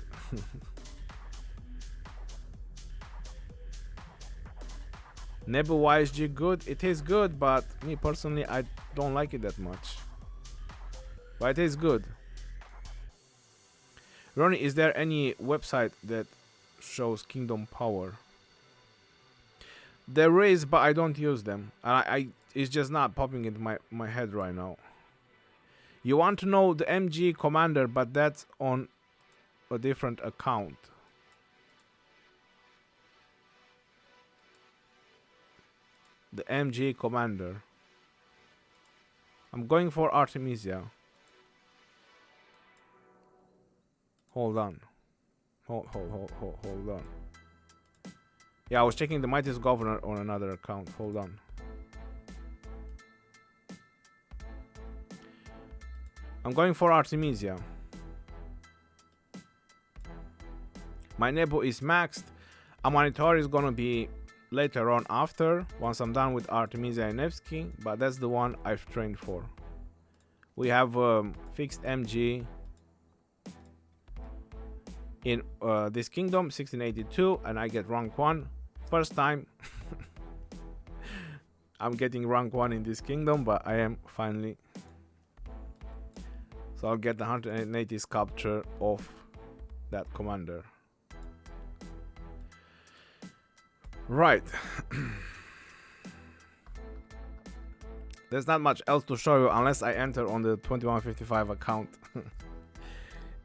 Nebu YSG, good. It is good, but me personally, I don't like it that much. But it is good. Ronnie, is there any website that shows Kingdom Power? There is, but I don't use them. It's just not popping into my head right now. You want to know the MGE commander, but that's on a different account. The MGE commander. I'm going for Artemisia. Hold on. Hold on. Yeah, I was checking the Mightiest Governor on another account. Hold on. I'm going for Artemisia. My Nebu is maxed. Amanitor is gonna be later on after, once I'm done with Artemisia and Nevsky, but that's the one I've trained for. We have fixed MG in this kingdom, 1682, and I get rank 1. First time I'm getting rank 1 in this kingdom, but I am finally. So I'll get the 180 sculpture of that commander. Right. There's not much else to show you unless I enter on the 2155 account.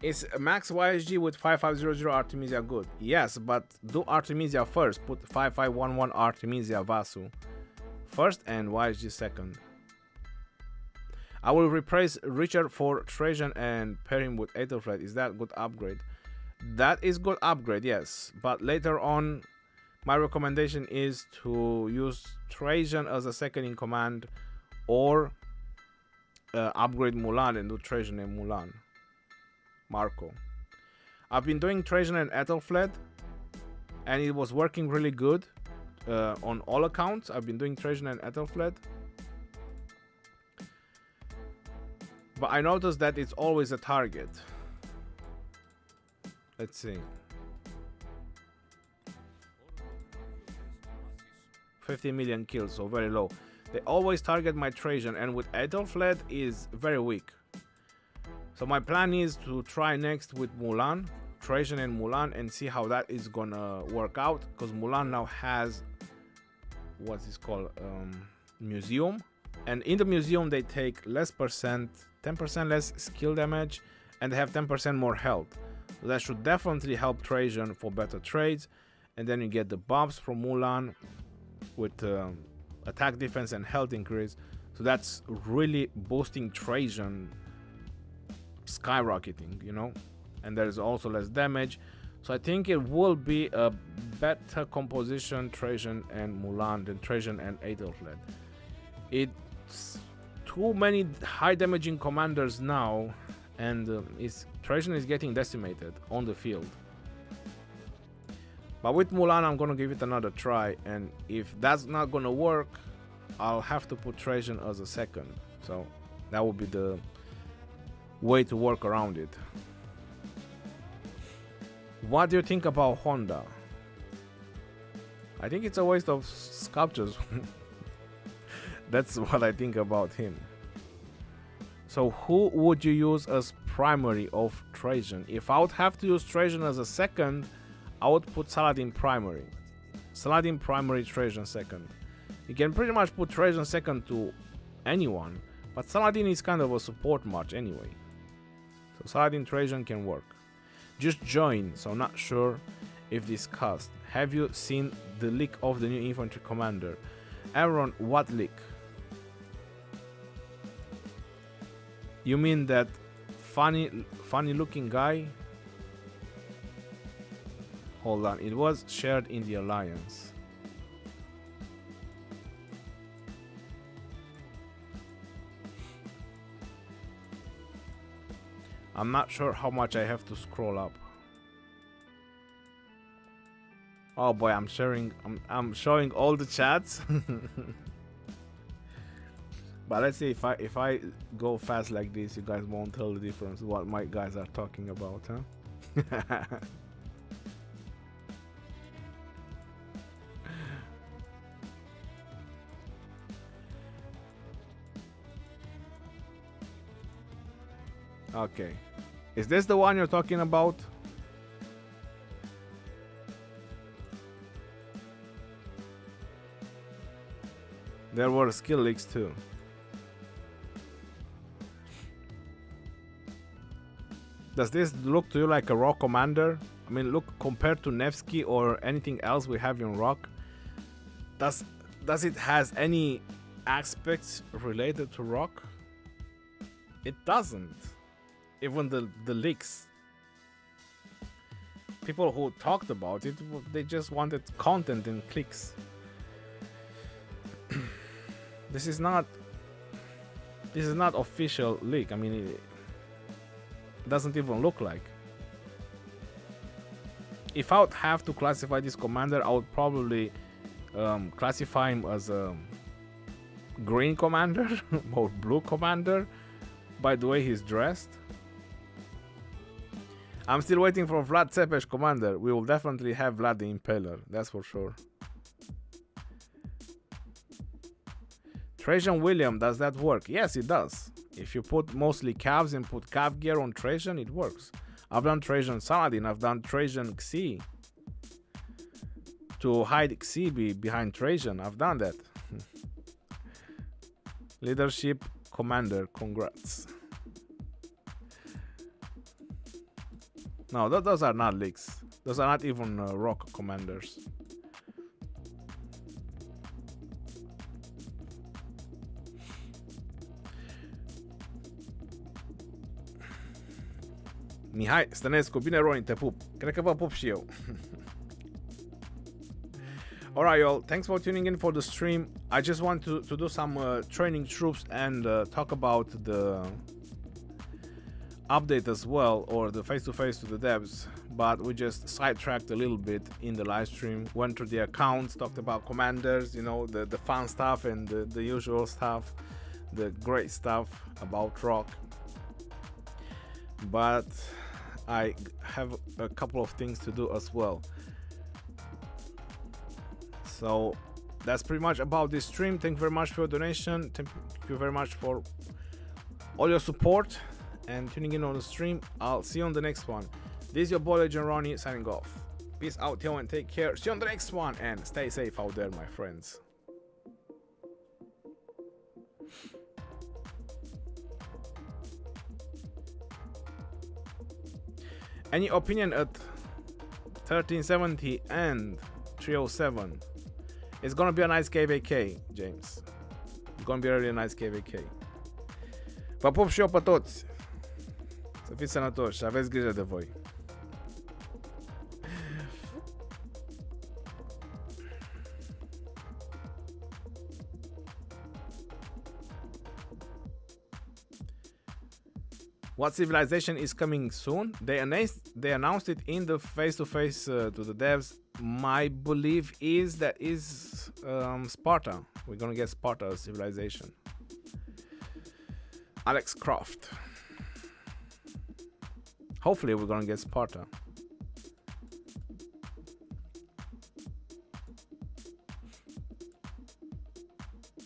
Is max YSG with 5500 Artemisia good? Yes, but do Artemisia first. Put 5511 Artemisia Vasu first and YSG second. I will replace Richard for Trajan and pair him with Aethelflaed. Is that good upgrade? That is good upgrade, yes. But later on, my recommendation is to use Trajan as a second in command, or upgrade Mulan and do Trajan and Mulan. Marco. I've been doing Trajan and Aethelflaed, and it was working really good on all accounts. I've been doing Trajan and Aethelflaed. But I noticed that it's always a target. Let's see. 50 million kills, so very low. They always target my Trajan, and with Aethelflaed is very weak. So my plan is to try next with Mulan, Trajan and Mulan, and see how that is gonna work out, because Mulan now has what's this called, museum, and in the museum they take less percent, 10% less skill damage, and they have 10% more health. So that should definitely help Trajan for better trades. And then you get the buffs from Mulan with attack, defense, and health increase. So that's really boosting Trajan, skyrocketing, you know. And there's also less damage. So I think it will be a better composition, Trajan and Mulan, than Trajan and Aethelflaed. It's too many high damaging commanders now, and Trajan is getting decimated on the field. But with Mulan, I'm gonna give it another try, and if that's not gonna work, I'll have to put Trajan as a second. So that would be the way to work around it. What do you think about Honda? I think it's a waste of sculptures. That's what I think about him. So who would you use as primary of Trajan? If I would have to use Trajan as a second, I would put Saladin primary. Saladin primary, Trajan second. You can pretty much put Trajan second to anyone, but Saladin is kind of a support march anyway. So Saladin Trajan can work. Just join, so not sure if discussed. Have you seen the leak of the new infantry commander? Aaron, what leak? You mean that funny looking guy? Hold on, it was shared in the Alliance. I'm not sure how much I have to scroll up. Oh boy, I'm showing all the chats. But let's see, if I go fast like this, you guys won't tell the difference what my guys are talking about, huh? Okay. Is this the one you're talking about? There were skill leaks too. Does this look to you like a rock commander? I mean, look, compared to Nevsky or anything else we have in rock, does it has any aspects related to rock? It doesn't. Even the leaks. People who talked about it, they just wanted content and clicks. This is not official leak. I mean, it doesn't even look like. If I would have to classify this commander, I would probably classify him as a green commander or blue commander by the way he's dressed. I'm still waiting for Vlad Cepes commander. We will definitely have Vlad the Impaler, that's for sure. Trajan William, does that work? Yes, it does. If you put mostly calves and put calf gear on Trajan, it works. I've done Trajan Saladin, I've done Trajan Xi. To hide Xi behind Trajan, I've done that. Leadership commander, congrats. No, those are not leaks. Those are not even rock commanders. Mihai Stănescu, bine Ronin, te pup. Cred că vă pup și eu. Alright y'all, thanks for tuning in for the stream. I just want to do some training troops and talk about the update as well, or the face-to-face to the devs, but we just sidetracked a little bit in the live stream, went through the accounts, talked about commanders, you know, the fun stuff and the usual stuff, the great stuff about rock. But I have a couple of things to do as well. So that's pretty much about this stream. Thank you very much for your donation. Thank you very much for all your support and tuning in on the stream. I'll see you on the next one. This is your boy Legend Ronnie signing off. Peace out, y'all, and take care. See you on the next one, and stay safe out there, my friends. Any opinion at 1370 and 307? It's gonna be a nice KVK, James. It's gonna be a really nice KVK. Vă pup și eu pe toți. Să fiți sănătoși și aveți grijă de voi. What civilization is coming soon? They announced it in the face-to-face to the devs. My belief is that is Sparta. We're gonna get Sparta as civilization. Alex Croft. Hopefully we're gonna get Sparta.